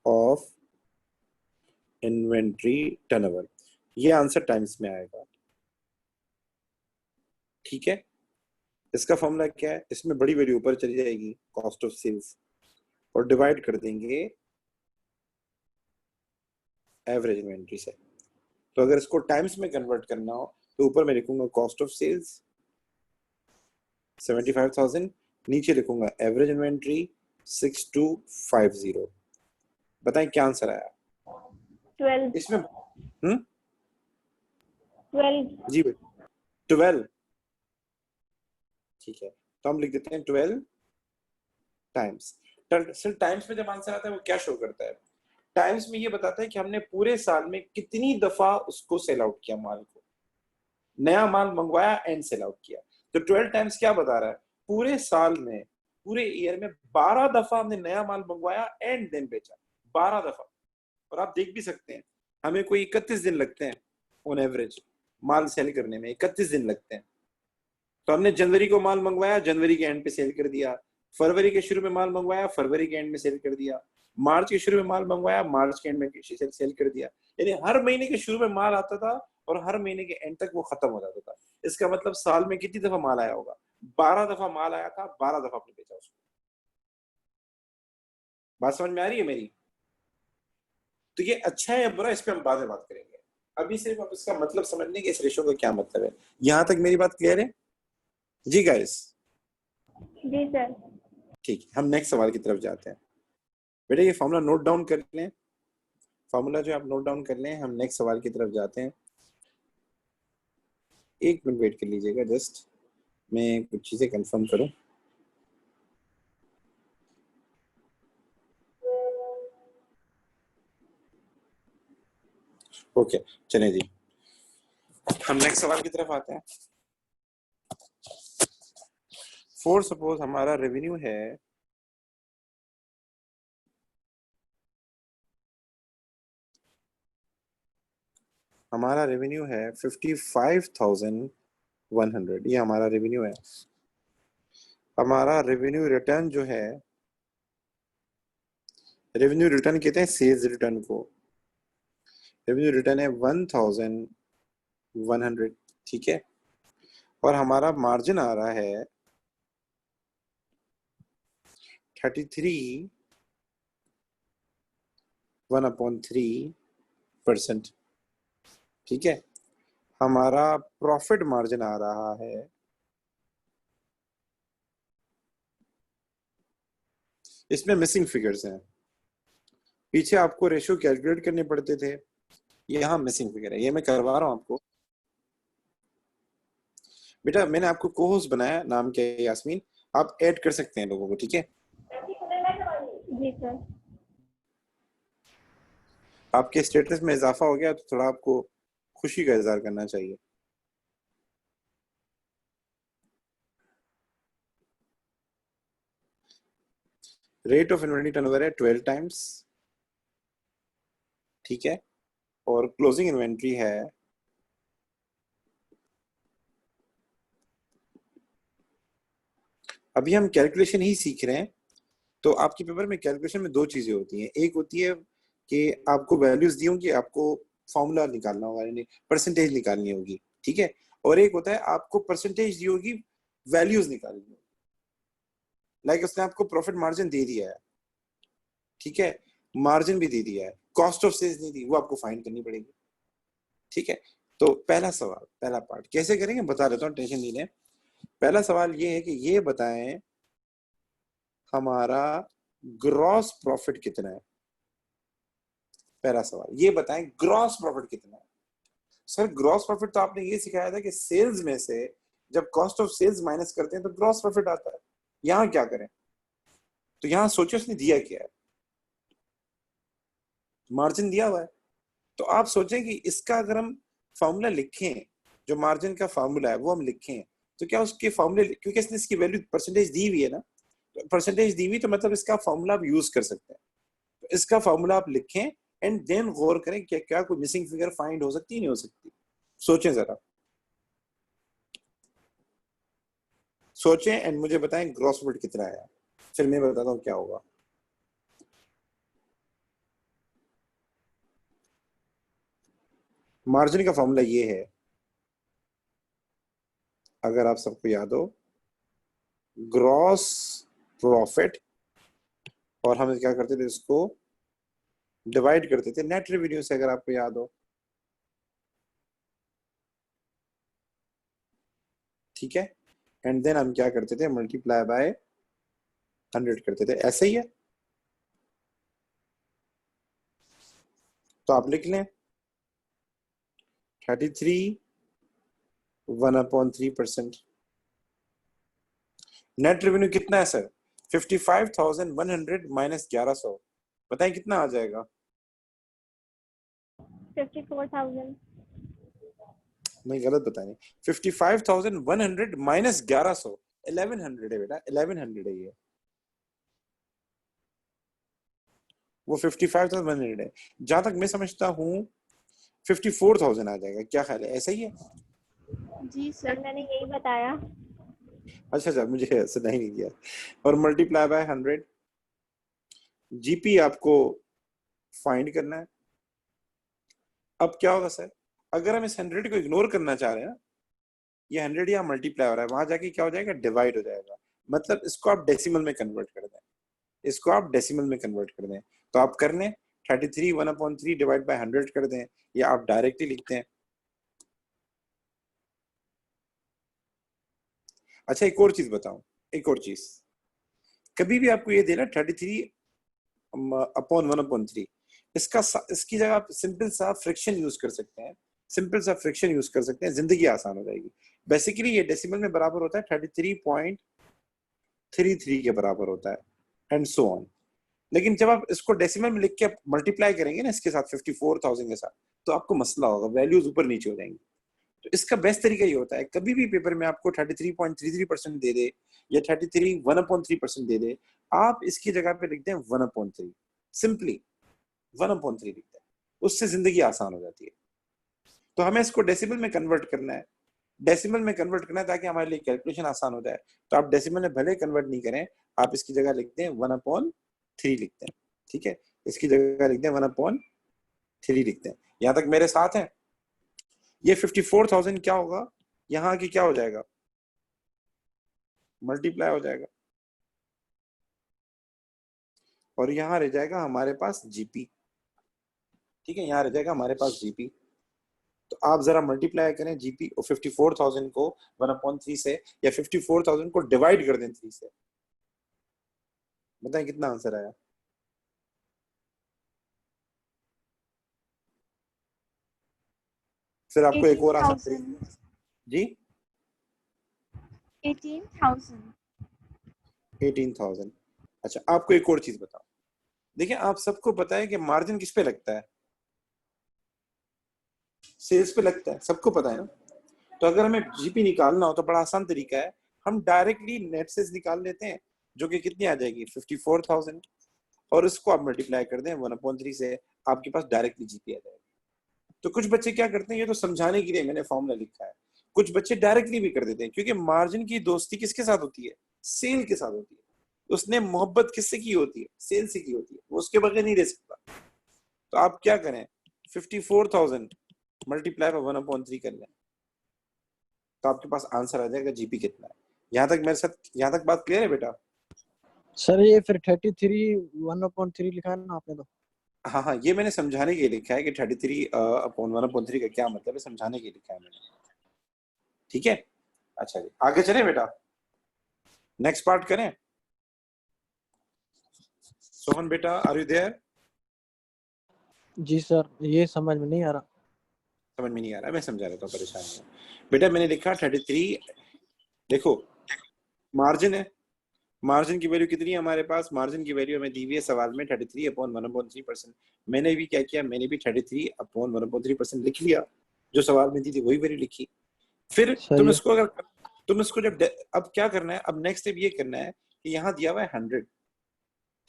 of inventory turnover, ये आंसर टाइम्स में आएगा। ठीक है, इसका फॉर्मूला क्या है? इसमें बड़ी वैल्यू ऊपर चली जाएगी कॉस्ट ऑफ सेल्स, और डिवाइड कर देंगे एवरेज इन्वेंट्री से। तो अगर इसको टाइम्स में कन्वर्ट करना हो तो ऊपर मैं लिखूंगा कॉस्ट ऑफ सेल्स 75,000, नीचे लिखूंगा एवरेज इन्वेंट्री 6250। बताएं क्या आंसर आया 12 इसमें? 12 जी भाई 12। ठीक है, तो हम लिख देते हैं 12 टाइम्स। सिर्फ टाइम्स में जब आंसर आता है वो क्या शो करता है? टाइम्स में ये बताता है कि हमने पूरे साल में कितनी दफा उसको सेल आउट किया, माल को, नया माल मंगवाया एंड सेल आउट किया। तो 12 टाइम्स क्या बता रहा है? पूरे साल में, पूरे ईयर में 12 दफा हमने नया माल मंगवाया एंड देन बेचा, 12 दफा। और आप देख भी सकते हैं हमें कोई 31 दिन लगते हैं ऑन एवरेज माल सेल करने में, 31 दिन लगते हैं। तो हमने जनवरी को माल मंगवाया, जनवरी के एंड पे सेल कर दिया। फरवरी के शुरू में माल मंगवाया, फरवरी के एंड में सेल कर दिया। मार्च के शुरू में माल मंगवाया, मार्च के एंड में सेल कर दिया। यानी हर महीने के शुरू में माल आता था और हर महीने के एंड तक वो खत्म हो जाता था। इसका मतलब साल में कितनी दफा माल आया होगा? 12 दफा माल आया था, 12 दफा आपने बेचा उसको। बात समझ में आ रही है मेरी? तो ये अच्छा है या बुरा, इस पर हम बाद में बात करेंगे। अभी सिर्फ आप इसका मतलब समझ लें कि इस रेशो का क्या मतलब है। यहां तक मेरी बात क्लियर है जी गाइस? जी सर। ठीक है, हम नेक्स्ट सवाल की तरफ जाते हैं। बेटा ये फॉर्मूला नोट डाउन कर लें, फॉर्मूला जो आप नोट डाउन कर लें, हम नेक्स्ट सवाल की तरफ जाते हैं। 1 मिनट वेट कर लीजिएगा, जस्ट मैं कुछ चीजें कंफर्म करूं। ओके, चलें जी, हम नेक्स्ट सवाल की तरफ आते हैं। फॉर सपोज हमारा रेवेन्यू है हमारा रेवेन्यू है 55,100, ये हमारा रेवेन्यू है। हमारा रेवेन्यू रिटर्न जो है, रेवेन्यू रिटर्न कहते हैं सेल्स रिटर्न को, रेवेन्यू रिटर्न है 1,100। ठीक है, और हमारा मार्जिन आ रहा है 33 1/3%। ठीक है, हमारा प्रॉफिट मार्जिन आ रहा है इसमें मिसिंग फिगर्स हैं, पीछे आपको रेशियो कैलकुलेट करने पड़ते थे, यहाँ मिसिंग फिगर है, ये मैं करवा रहा हूँ आपको। बेटा मैंने आपको को होस्ट बनाया, नाम क्या है यास्मीन, आप ऐड कर सकते हैं लोगों को, ठीक है। जी सर। आपके स्टेटस में इजाफा हो गया तो थोड़ा आपको खुशी का इजहार करना चाहिए। रेट ऑफ इन्वेंटरी टर्नओवर है 12 टाइम्स, ठीक है, और क्लोजिंग इन्वेंट्री है अभी हम कैलकुलेशन ही सीख रहे हैं, तो आपके पेपर में कैलकुलेशन में दो चीजें होती हैं, एक होती है कि आपको वैल्यूज दी होंगी, आपको फॉर्मूला निकालना होगा, यानी परसेंटेज निकालनी होगी, ठीक है, और एक होता है आपको परसेंटेज दी होगी, वैल्यूज निकालनी होगी। लाइक उसने आपको प्रॉफिट मार्जिन दे दिया है, ठीक है, मार्जिन भी दे दिया है, कॉस्ट ऑफ सेल्स नहीं दी, वो आपको फाइंड करनी पड़ेगी, ठीक है। तो पहला सवाल, पहला पार्ट कैसे करेंगे बता देता हूँ, टेंशन नहीं लें। पहला सवाल ये है कि ये बताएं हमारा ग्रॉस प्रॉफिट कितना है। पहला सवाल ये बताएं ग्रॉस प्रॉफिट कितना है। सर ग्रॉस प्रॉफिट तो आपने ये सिखाया था कि सेल्स में से जब कॉस्ट ऑफ सेल्स माइनस करते हैं तो ग्रॉस प्रॉफिट आता है। यहां क्या करें, तो यहां सोचो उसने दिया क्या है, मार्जिन दिया हुआ है, तो आप सोचें कि इसका अगर हम फॉर्मूला लिखें, जो मार्जिन का फॉर्मूला है वो हम लिखें, तो क्या उसके फॉर्मूले, क्योंकि इसने इसकी वैल्यू परसेंटेज दी हुई है ना, तो परसेंटेज दी हुई तो मतलब इसका फॉर्मूला आप यूज कर सकते हैं, तो इसका फॉर्मूला आप लिखें एंड देन गौर करें क्या क्या कोई मिसिंग फिगर फाइंड हो सकती है नहीं हो सकती। सोचें जरा, सोचें एंड मुझे बताएं ग्रॉस प्रॉफिट कितना है, फिर मैं बताता हूं क्या होगा। मार्जिन का फॉर्मूला ये है, अगर आप सबको याद हो, ग्रॉस प्रॉफिट, और हम क्या करते थे इसको डिवाइड करते थे नेट रेवेन्यू से, अगर आपको याद हो, ठीक है, एंड देन हम क्या करते थे मल्टीप्लाई बाय 100 करते थे, ऐसे ही है, तो आप लिख लें 33 1/3%। नेट रेवेन्यू कितना है सर, 55,100 माइनस 1100, बताएं कितना आ जाएगा। 54,000। नहीं गलत बताएं, 55,100 माइनस 1100, 1100 है बेटा, 1100 है ये, वो 55,100 है, जहां तक मैं समझता हूँ 54,000 आ जाएगा, क्या ख्याल है, ऐसा ही है। जी सर सर। मैंने यही बताया। अच्छा अच्छा, मुझे सुना ही नहीं दिया, और मल्टीप्लाई बाय 100, जीपी आपको फाइंड करना है। अब क्या होगा सर, अगर हम इस 100 को इग्नोर करना चाह रहे हैं ना, ये 100 यहाँ मल्टीप्लाई हो रहा है, वहां जाके क्या हो जाएगा, डिवाइड हो जाएगा, मतलब इसको आप डेसिमल में कन्वर्ट कर दें, इसको आप डेसिमल में कन्वर्ट कर दें, तो आप कर लें 33 1/3 डिवाइड बाय 100 कर दें, या आप डायरेक्टली लिखते हैं। अच्छा एक और चीज बताऊं, एक और चीज, कभी भी आपको ये देना 33 अपॉन 1/3, इसकी जगह आप सिंपल सा फ्रिक्शन यूज कर सकते हैं, सिंपल सा फ्रिक्शन यूज कर सकते हैं, जिंदगी आसान हो जाएगी। बेसिकली ये डेसिमल में बराबर होता है 33.33 के बराबर होता है, एंड सो ऑन। लेकिन जब आप इसको डेसिमल में लिख के मल्टीप्लाई करेंगे ना इसके साथ 54,000 के साथ, तो आपको मसला होगा, वैल्यूज ऊपर नीचे हो जाएंगी। तो इसका बेस्ट तरीका ये होता है, कभी भी पेपर में आपको 33.33% दे दे या 33 1/3% दे दे, आप इसकी जगह पे लिखते हैं 1/3, सिंपली 1/3 लिखते हैं, उससे जिंदगी आसान हो जाती है। तो हमें इसको डेसिमल में कन्वर्ट करना है, डेसिमल में कन्वर्ट करना है ताकि हमारे लिए कैलकुलेशन आसान हो जाए। तो आप डेसिमल में भले कन्वर्ट नहीं करें, आप इसकी जगह लिखते हैं 1/3 लिखते हैं, ठीक है, इसकी जगह लिखते हैं 1/3 लिखते हैं। यहां तक मेरे साथ हैं, ये 54,000 क्या होगा, यहाँ की क्या हो जाएगा, मल्टीप्लाई हो जाएगा, और यहाँ रह जाएगा हमारे पास जीपी, ठीक है, यहाँ रह जाएगा हमारे पास जीपी। तो आप जरा मल्टीप्लाई करें जीपी 54,000 को 1/3 से, या 54,000 को डिवाइड कर दें 3 से, बताएं कितना आंसर आया। फिर आपको एक और आसान तरीका जी 18,000 18,000। अच्छा, आपको एक और चीज बताओ, देखिए आप सबको पता है कि मार्जिन किस पे लगता है, सेल्स पे लगता है, सबको पता है ना। तो अगर हमें जीपी निकालना हो तो बड़ा आसान तरीका है, हम डायरेक्टली नेट सेल्स निकाल लेते हैं, जो कि कितनी आ जाएगी 54,000, और उसको आप मल्टीप्लाई कर दें 1/3 से, आपके पास डायरेक्टली जीपी आ जाएगा। तो कुछ बच्चे क्या करते हैं, ये तो समझाने के लिए मैंने फॉर्मूला लिखा है, कुछ बच्चे डायरेक्टली भी कर देते हैं, क्योंकि मार्जिन की दोस्ती किसके साथ होती है, सेल के साथ होती है। उसने मोहब्बत किससे की होती है, सेल से की होती है, वो उसके बगैर नहीं रह सकता। तो आप क्या करें, 54,000 मल्टीप्लाई बाय 1/3 कर लें, तो आपके पास आंसर आ जाएगा जीपी कितना है। यहाँ तक मेरे साथ, यहाँ तक बात क्लियर है बेटा? सर ये फिर 33 1/3 लिखा है ना आपने तो। हाँ हाँ, ये मैंने समझाने के लिए लिखा है कि 33/1/3 का क्या मतलब है, समझाने के लिए लिखा है मैंने, ठीक है। अच्छा जी, आगे चले बेटा, नेक्स्ट पार्ट करें। सोहन बेटा, आर यू देयर? जी सर, ये समझ में नहीं आ रहा। समझ में नहीं आ रहा, मैं समझा देता हूँ, परेशान नहीं हो। बेटा मैंने लिखा 33, देखो मार्जिन है, मार्जिन की वैल्यू कितनी है हमारे पास, मार्जिन की वैल्यू हमें दी हुई है सवाल में 33/1/3%। मैंने भी क्या किया, मैंने भी 33/1/3% लिख लिया, जो सवाल में दी थी वही वैल्यू लिखी। फिर सही है। तुम इसको जब अब क्या करना है, अब नेक्स्ट स्टेप ये करना है कि यहाँ दिया हुआ है 100,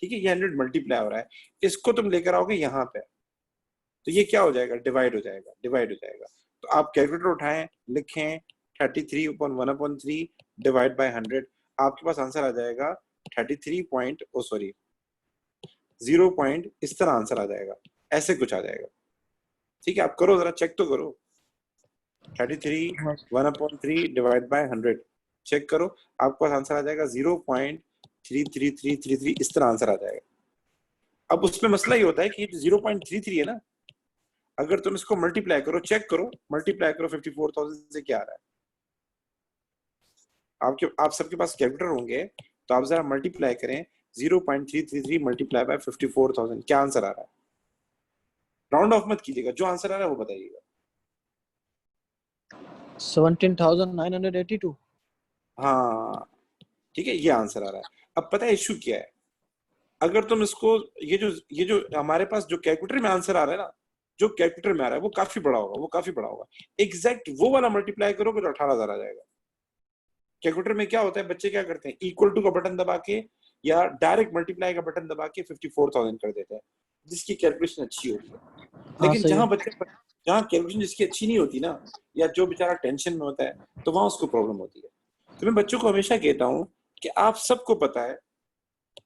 ठीक है, ये 100 मल्टीप्लाई हो रहा है, इसको तुम लेकर आओगे यहाँ पे, तो ये क्या हो जाएगा, डिवाइड हो जाएगा, डिवाइड हो जाएगा। तो आप कैलकुलेटर उठाएं, लिखें 33/1/3 डिवाइड बाय 100, आपके पास आंसर आ जाएगा 33 पॉइंट, ओ सॉरी 0 पॉइंट, इस तरह आंसर आ जाएगा, ऐसे कुछ आ जाएगा, ठीक है। आप करो जरा, चेक तो करो, 33/1/3 डिवाइड बाय 100, चेक करो, आपके पास आंसर आ जाएगा 0.33333, इस तरह आंसर आ जाएगा। अब उसमें मसला ये होता है कि 0.33 है ना, अगर तुम इसको मल्टीप्लाई करो, चेक करो, मल्टीप्लाई करो 54,000 से क्या आ रहा है। आप सबके पास कैलकुलेटर होंगे, तो आप जरा मल्टीप्लाई करें 0.333 मल्टीप्लाई बाय 54,000, क्या आंसर आ रहा है। राउंड ऑफ मत कीजिएगा, जो आंसर आ रहा है वो बताइएगा। 17,982। हाँ ठीक है, ये आंसर आ रहा है। अब पता है इशू क्या है, अगर तुम इसको, ये जो हमारे पास जो कैलकुलेटर में आंसर आ रहा है ना, जो कैलकुलेटर में आ रहा है वो काफी बड़ा होगा, वो काफी बड़ा होगा, एग्जैक्ट वो वाला मल्टीप्लाई करोगे तो 18,000 आ जाएगा। कैलकुलेटर में क्या होता है, बच्चे क्या करते हैं, इक्वल टू का बटन दबा के या डायरेक्ट मल्टीप्लाई का बटन दबा के 54,000 कर देते हैं, जिसकी कैलकुलेशन अच्छी होती है। हाँ लेकिन सही है। जहाँ कैलकुलेशन जिसकी अच्छी नहीं होती ना, या जो बेचारा टेंशन में होता है, तो वहां उसको प्रॉब्लम होती है। तो मैं बच्चों को हमेशा कहता हूँ कि आप सबको पता है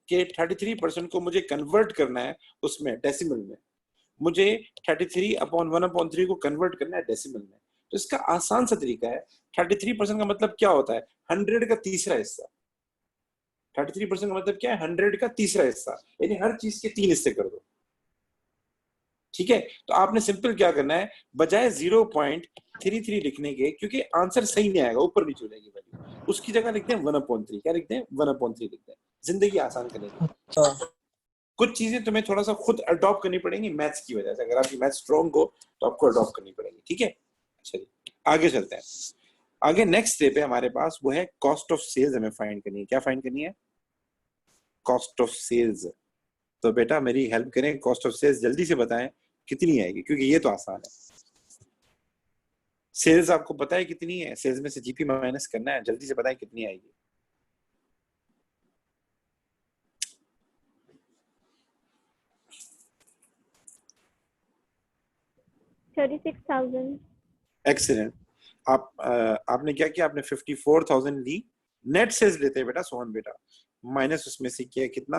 कि 33% को मुझे कन्वर्ट करना है उसमें डेसिमल में, मुझे 33/1/3 को कन्वर्ट करना है डेसिमल में। तो इसका आसान सा तरीका है, 33% का मतलब क्या होता है, 100 का तीसरा हिस्सा। 33% का मतलब क्या है, 100 का तीसरा हिस्सा, यानी हर चीज के 3 हिस्से कर दो, ठीक है। तो आपने सिंपल क्या करना है, बजाय 0.33 लिखने के, क्योंकि आंसर सही नहीं आएगा, ऊपर नीचे हो जाएगी वैल्यू, उसकी जगह लिखते हैं 1/3। क्या लिखते हैं, 1/3 लिखते हैं, जिंदगी आसान करेंगे। कुछ चीजें तुम्हें थोड़ा सा खुद अडॉप्ट करनी पड़ेंगी मैथ्स की वजह से, अगर आपकी मैथ्स स्ट्रॉन्ग हो तो आपको अडॉप्ट करनी पड़ेगी, ठीक है। चलिए आगे चलते हैं। आगे नेक्स्ट स्टेप है हमारे पास, वो है कॉस्ट ऑफ सेल्स, हमें फाइंड करनी है। क्या फाइंड करनी है, कॉस्ट ऑफ सेल्स। तो बेटा मेरी हेल्प करें, कॉस्ट ऑफ सेल्स जल्दी से बताएं कितनी आएगी, क्योंकि ये तो आसान है। सेल्स आपको पता है कितनी है, सेल्स में से जीपी माइनस करना है, जल्दी से बताएं कितनी आएगी। एक्सीलेंट। आपने क्या किया, आपने 54,000 ली, नेट सेल्स लेते हैं बेटा सोहन बेटा, माइनस उसमें से किया कितना,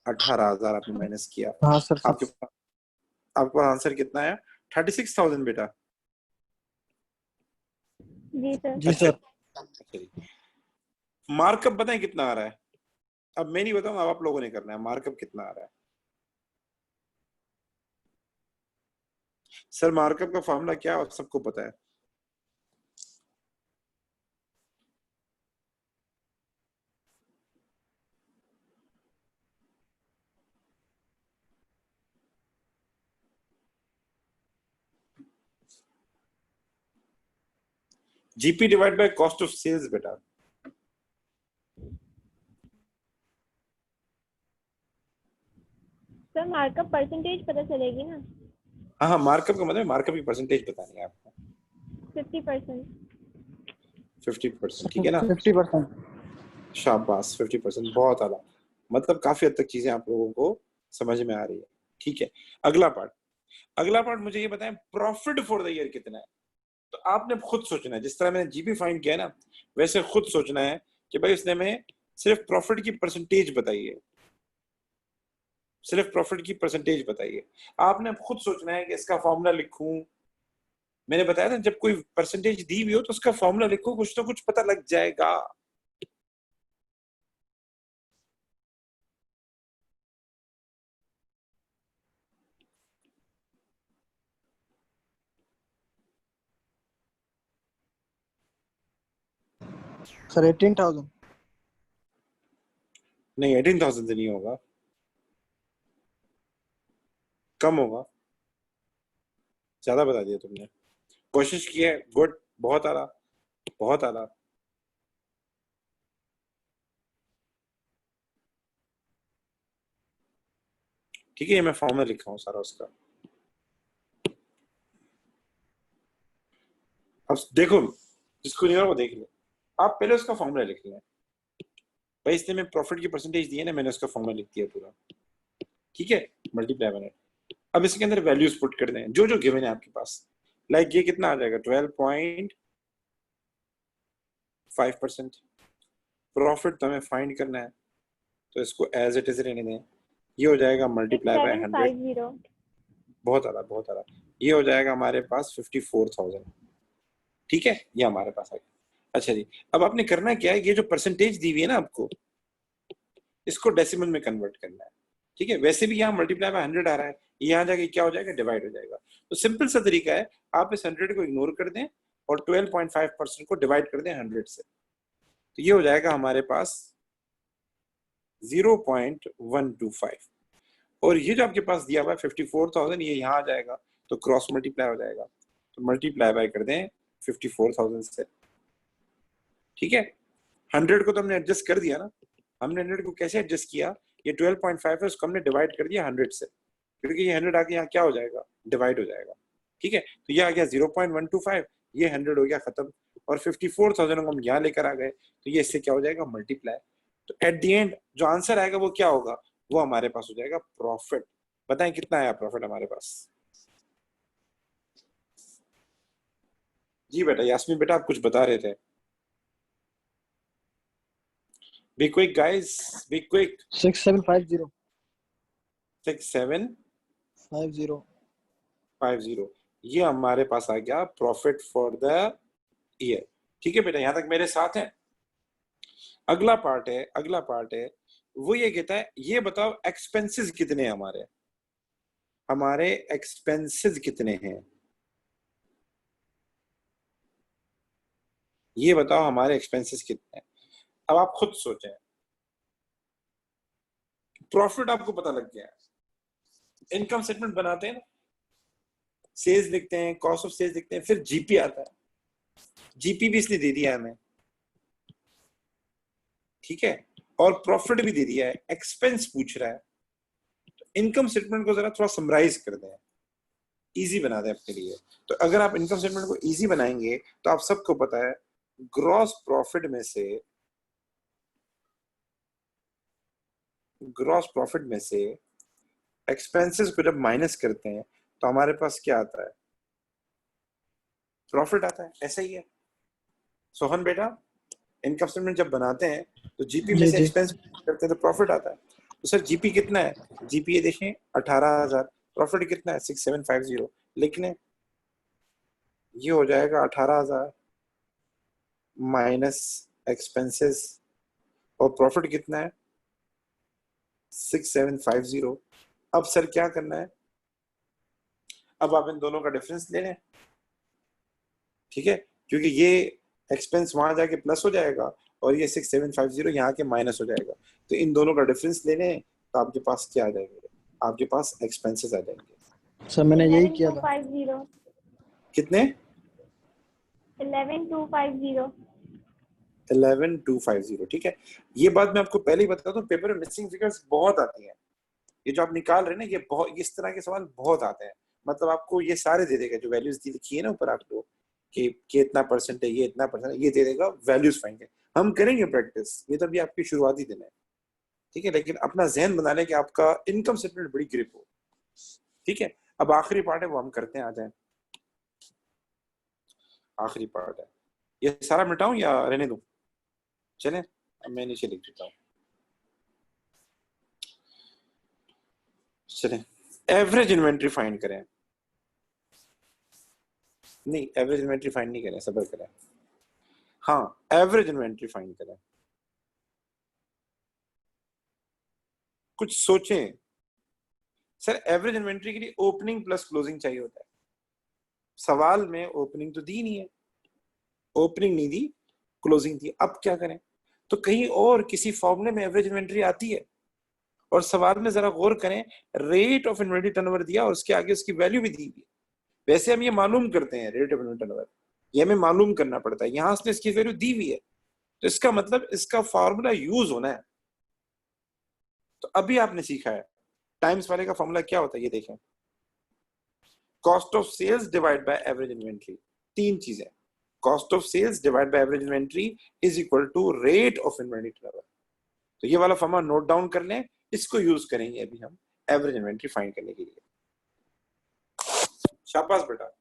18,000 आपने माइनस किया। हाँ सर। आपके पास आंसर कितना है, 36,000 बेटा। जी सर। जी सर। मार्कअप बताएं कितना आ रहा है, अब मैं नहीं बताऊंगा, अब आप लोगों ने करना है, मार्कअप कितना आ रहा है। सर मार्कअप का फॉर्मूला क्या है सबको पता है? GP divide by cost of sales बेटा। सर मार्कअप परसेंटेज पता चलेगी ना? हाँ, मार्कअप का मतलब मार्कअप की परसेंटेज बतानी है आपको। 50%। 50%, ठीक है ना? 50%। शाबाश, 50%, बहुत आला। मतलब काफी हद तक चीजें आप लोगों को समझ में आ रही है, ठीक है। अगला पार्ट मुझे ये बताएं, प्रॉफिट फॉर द ईयर कितना है? तो आपने खुद सोचना है, जिस तरह मैंने जीपी फाइंड किया ना, वैसे खुद सोचना है कि भाई उसने हमें सिर्फ प्रॉफिट की परसेंटेज बताई है, सिर्फ प्रॉफिट की परसेंटेज बताइए। आपने खुद सोचना है कि इसका फॉर्मूला लिखूं। मैंने बताया था जब कोई परसेंटेज दी हुई हो तो उसका फॉर्मूला लिखो, कुछ तो कुछ पता लग जाएगा। सर 18,000। नहीं, 18,000 से नहीं होगा, कम होगा। ज्यादा बता दिया तुमने। कोशिश की है, गुड, बहुत आला, बहुत आला। ठीक है, ये मैं फॉर्मूला लिखा हूँ सारा उसका। अब देखो, जिसको नहीं हो वो देख ले। आप पहले उसका फॉर्मूला लिख लें। भाई इसने मैं प्रॉफिट की परसेंटेज दी है ना, मैंने उसका फॉर्मूला लिख दिया पूरा, ठीक है। Multiply by. अब इसके अंदर वैल्यूज पुट कर दें जो जो गिवन है आपके पास। लाइक ये कितना आ जाएगा, 12.5%। प्रॉफिट तो हमें फाइंड करना है, तो इसको एज इट इज रहने दें। ये हो जाएगा मल्टीप्लाई बाय 100। 6750। बहुत आला, बहुत आला। ये हो जाएगा हमारे पास 54,000, ठीक है। ये हमारे पास आ गया। अच्छा जी, अब आपने करना क्या है, ये जो परसेंटेज दी हुई है ना आपको, इसको डेसिमल में कन्वर्ट करना है, ठीक है। वैसे भी यहाँ मल्टीप्लाई बाय 100 आ रहा है, यहाँ जाके क्या हो जाएगा, डिवाइड हो जाएगा। तो सिंपल सा तरीका है, आप इस 100 को इग्नोर कर दें और 12.5% को डिवाइड कर दें 100 से, तो ये हो जाएगा हमारे पास 0.125। और ये जो आपके पास दिया हुआ है 54,000, ये यहाँ आ जाएगा, तो क्रॉस मल्टीप्लाई हो जाएगा। तो मल्टीप्लाई बाय कर दें 54,000 से, ठीक है। 100 को तो हमने एडजस्ट कर दिया ना। हमने 100 को कैसे एडजस्ट किया, ये 12.5 है, उसको हमने डिवाइड कर दिया 100 से, क्योंकि ये 100 आके यहाँ क्या हो जाएगा, डिवाइड हो जाएगा, ठीक है। तो ये आ गया 0.125, ये 100 हो गया खत्म। और 54,000 को हम यहाँ लेकर आ गए, तो ये इससे क्या हो जाएगा, मल्टीप्लाई। तो एट द एंड जो आंसर आएगा वो क्या होगा, वो हमारे पास हो जाएगा प्रॉफिट। बताएं कितना आया प्रॉफिट हमारे पास? जी बेटा, यास्मीन बेटा आप कुछ बता रहे थे। Be quick guys, be quick. 6750। 6750। 50। ये हमारे पास आ गया प्रॉफिट फॉर द ईयर, ठीक है बेटा, यहां तक मेरे साथ है। अगला पार्ट है वो ये कहता है, ये बताओ एक्सपेंसेस कितने हैं हमारे एक्सपेंसेस कितने हैं, ये बताओ हमारे एक्सपेंसेस कितने हैं। अब आप खुद सोचें, प्रॉफिट आपको पता लग गया है, इनकम स्टेटमेंट बनाते हैं ना, सेल्स लिखते हैं, कॉस्ट ऑफ सेल्स लिखते हैं, फिर जीपी आता है। जीपी भी इसने दे दिया है हमें, ठीक है, और प्रॉफिट भी दे दिया है, एक्सपेंस पूछ रहा है। तो इनकम स्टेटमेंट को जरा थोड़ा समराइज कर दें, इजी बना दें अपने लिए। तो अगर आप इनकम स्टेटमेंट को इजी बनाएंगे तो आप सबको पता है, ग्रॉस प्रॉफिट में से एक्सपेंसेस को जब माइनस करते हैं तो हमारे पास क्या आता है, प्रॉफिट आता है। ऐसा ही है सोहन बेटा, इनकम स्टेटमेंट जब बनाते हैं तो जीपी में जी से जी। एक्सपेंस करते हैं तो प्रॉफिट आता है। तो सर जीपी कितना है, जीपी ये देखें 18,000, प्रॉफिट कितना है 6750, लिख लें। ये हो जाएगा 18,000 माइनस एक्सपेंसेस, और प्रॉफिट कितना है 6750। अब सर क्या करना है, अब आप इन दोनों का डिफरेंस ले लें, ठीक है, क्योंकि ये एक्सपेंस वहां जाके प्लस हो जाएगा और ये 6750 यहाँ के माइनस हो जाएगा, तो इन दोनों का डिफरेंस ले लें तो आपके पास क्या आ जाएंगे, आपके पास एक्सपेंसेस आ जाएंगे। सर मैंने यही किया था। 11250 कितने? 11250 11250, ठीक है। ये बात मैं आपको पहले ही बता दूं, पेपर में मिसिंग फिगर्स बहुत आती हैं, ये जो आप निकाल रहे हैं ना, ये बहुत इस तरह के सवाल बहुत आते हैं। मतलब आपको ये सारे दे देगा, जो वैल्यूज दी लिखी है ना ऊपर आपको कि इतना परसेंट है, ये इतना परसेंट है, ये दे देगा, वैल्यूज फाइंड है। हम करेंगे प्रैक्टिस, ये तो अभी आपकी शुरुआती दिन है, ठीक है, लेकिन अपना जहन बना लें कि आपका इनकम स्टेटमेंट बड़ी ग्रिप हो, ठीक है। अब आखिरी पार्ट है वो हम करते हैं, आ जाए। आखिरी पार्ट है, ये सारा मिटाऊं या रहने दूं? चलें, अब मैं नीचे लिख देता हूँ। चलें, एवरेज इन्वेंट्री फाइंड करें। नहीं, एवरेज इन्वेंट्री फाइंड नहीं करें, सब्र करें। हाँ, एवरेज इन्वेंट्री फाइंड करें। कुछ सोचें। सर एवरेज इन्वेंट्री के लिए ओपनिंग प्लस क्लोजिंग चाहिए होता है, सवाल में ओपनिंग तो दी नहीं है, ओपनिंग नहीं दी, क्लोजिंग थी, अब क्या करें? तो कहीं और किसी फॉर्मूले में एवरेज इन्वेंट्री आती है, और सवाल में जरा गौर करें, रेट ऑफ इन्वेंट्री टर्नओवर दिया और उसके आगे उसकी वैल्यू भी दी हुई है। वैसे हम ये मालूम करते हैं, रेट ऑफ इन्वेंट्री टर्नओवर ये हमें मालूम करना पड़ता है, यहां उसने इसकी वैल्यू दी हुई है, तो इसका मतलब इसका फॉर्मूला यूज होना है। तो अभी आपने सीखा है टाइम्स वाले का फॉर्मूला क्या होता है, ये देखें, cost of sales divide by average inventory. तीन चीजें, cost of sales divide by average inventory is equal to rate of inventory turnover. तो ये वाला फॉर्मूला नोट डाउन कर लें, इसको यूज करेंगे अभी हम एवरेज इन्वेंट्री फाइंड करने के लिए। शाबाश बेटा।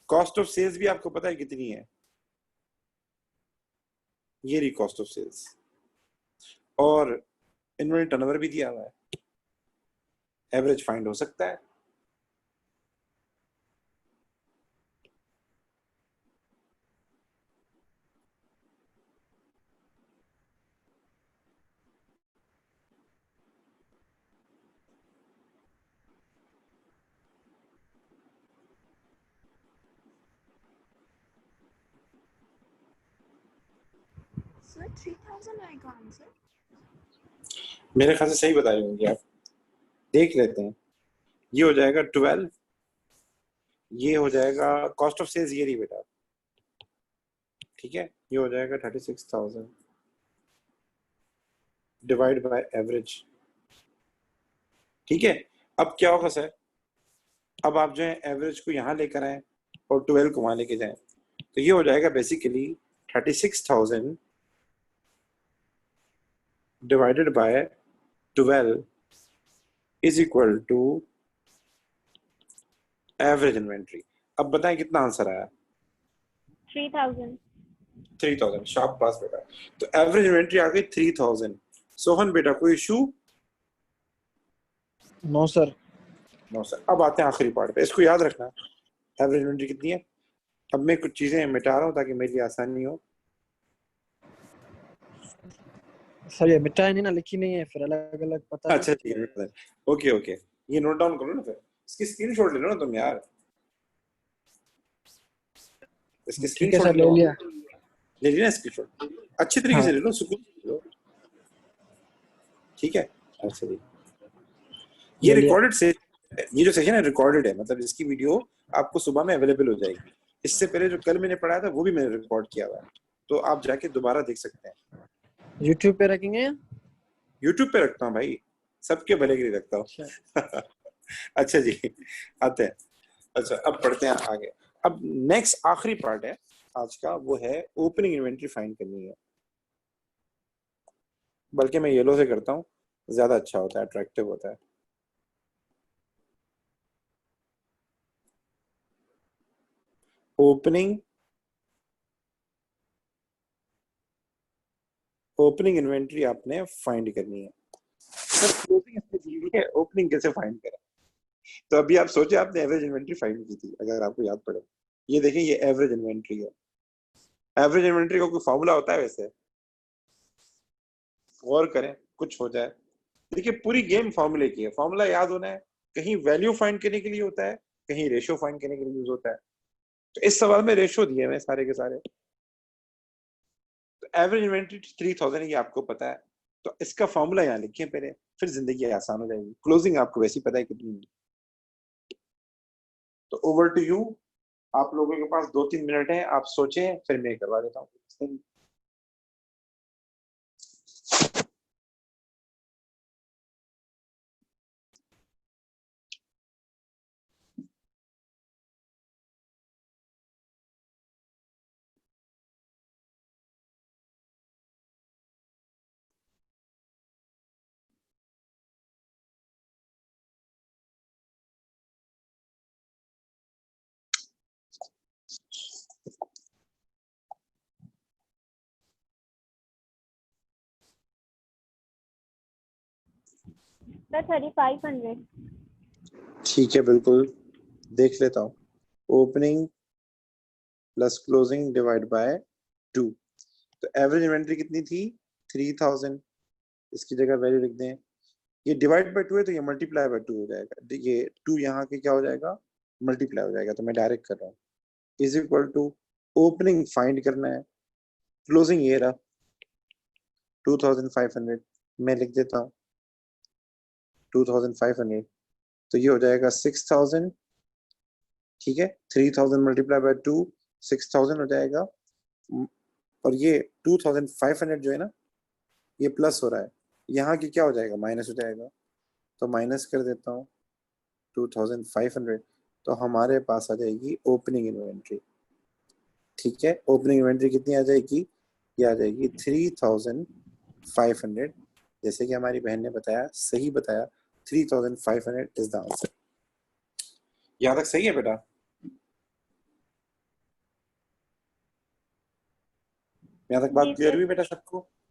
कॉस्ट ऑफ सेल्स भी आपको पता है कितनी है, ये रही कॉस्ट ऑफ सेल्स, और इन्वेंट्री टर्नओवर भी दिया हुआ है, एवरेज फाइंड हो सकता है। Sir, 3000 आएगा आंसर? मेरे ख्याल से सही बता रहे होंगे आप, देख लेते हैं। ये हो जाएगा 12, ये हो जाएगा कॉस्ट ऑफ सेल्स, ये रही बेटा, ठीक है, ये हो जाएगा 36,000 डिवाइड बाय एवरेज, ठीक है। अब क्या होगा सर, अब आप जो है एवरेज को यहां लेकर आए और 12 को वहां लेके जाएं, तो ये हो जाएगा basically 36,000 divided by 12 is equal to average inventory. अब बताएं कितना आंसर आया? 3000 3000, शाबाश बेटा। तो एवरेज इन्वेंट्री आ गई 3000। सोहन बेटा कोई issue? No sir. No sir. अब आते हैं आखिरी पार्ट पे, इसको याद रखना, एवरेज इन्वेंट्री कितनी है। अब मैं कुछ चीजें मिटा रहा हूँ ताकि मेरे लिए आसानी हो। सर ये मिटाया नहीं ना, लिखी नहीं है, फिर अलग अलग पता अच्छा ठीक है, ओके ओके, ये नोट डाउन करो ना, फिर इसकी स्क्रीनशॉट ले लो ना तुम यार, इसकी ठीक है सर, स्क्रीनशॉट ले लिया। ले लिया स्क्रीनशॉट, अच्छी तरीके से ले लो, सुकून से लो, ठीक है। अच्छा जी, ये रिकॉर्डेड से, ये जो सेशन है रिकॉर्डेड है, मतलब इसकी वीडियो आपको सुबह में अवेलेबल हो जाएगी। इससे पहले जो कल मैंने पढ़ाया था वो भी मैंने रिकॉर्ड किया हुआ है, तो आप जाके दोबारा देख सकते हैं। YouTube पे रखेंगे या YouTube पे रखता हूँ भाई, सबके भले के लिए रखता हूँ। अच्छा जी, आते हैं। अच्छा अब पढ़ते हैं आगे। अब नेक्स्ट आखिरी पार्ट है आज का, वो है ओपनिंग इन्वेंट्री फाइंड करनी है, बल्कि मैं येलो से करता हूँ, ज्यादा अच्छा होता है, अट्रैक्टिव होता है। ओपनिंग इन्वेंट्री आपने फाइंड करनी है। सर क्लोजिंग इसमें दी हुई है, ओपनिंग कैसे फाइंड करें? तो अभी आप सोचे आपने एवरेज इन्वेंट्री फाइंड की थी, अगर आपको याद पड़े, ये देखें ये एवरेज इन्वेंट्री है। एवरेज इन्वेंट्री का कोई फॉर्मूला होता है वैसे? गौर करें, कुछ हो जाए, देखिए पूरी गेम फॉर्मूले की है, फॉर्मूला याद होना है, कहीं वैल्यू फाइंड करने के लिए होता है, कहीं रेशियो फाइंड करने के लिए यूज होता है। तो इस सवाल में रेशियो दिए हुए सारे के सारे। तो एवरेज इन्वेंट्री 3000 ये आपको पता है, तो इसका फॉर्मूला यहाँ लिखिए पहले, फिर जिंदगी आसान हो जाएगी। क्लोजिंग आपको वैसे ही पता है कितनी है। तो ओवर टू यू, आप लोगों के पास 2-3 मिनट है, आप सोचें, फिर मैं करवा देता हूँ। सर 3500। ठीक है, बिल्कुल देख लेता हूँ। Opening plus closing divide by 2। तो एवरेज इन्वेंट्री कितनी थी? 3000। इसकी जगह वैल्यू लिख दें। ये डिवाइड बाय 2 है तो ये मल्टीप्लाई बाय 2 हो जाएगा। ये 2 यहाँ के क्या हो जाएगा? मल्टीप्लाई हो जाएगा। तो मैं डायरेक्ट कर रहा हूँ, is equal to opening find करना है, क्लोजिंग ये रहा 2500। मैं लिख देता हूँ 2500, तो ये हो जाएगा 6000। ठीक है, 3000 मल्टीप्लाई बाय 2 6000 हो जाएगा। और ये 2500 जो है ना, ये प्लस हो रहा है, यहाँ की क्या हो जाएगा? माइनस हो जाएगा। तो माइनस कर देता हूँ 2500, तो हमारे पास आ जाएगी ओपनिंग इन्वेंट्री। ठीक है, ओपनिंग इन्वेंट्री कितनी आ जाएगी? ये आ जाएगी 3500। जैसे कि हमारी बहन ने बताया, सही बताया, 3500 इज द आंसर। यहाँ तक सही है बेटा? यहाँ तक बात जी क्लियर सर। हुई बेटा सबको?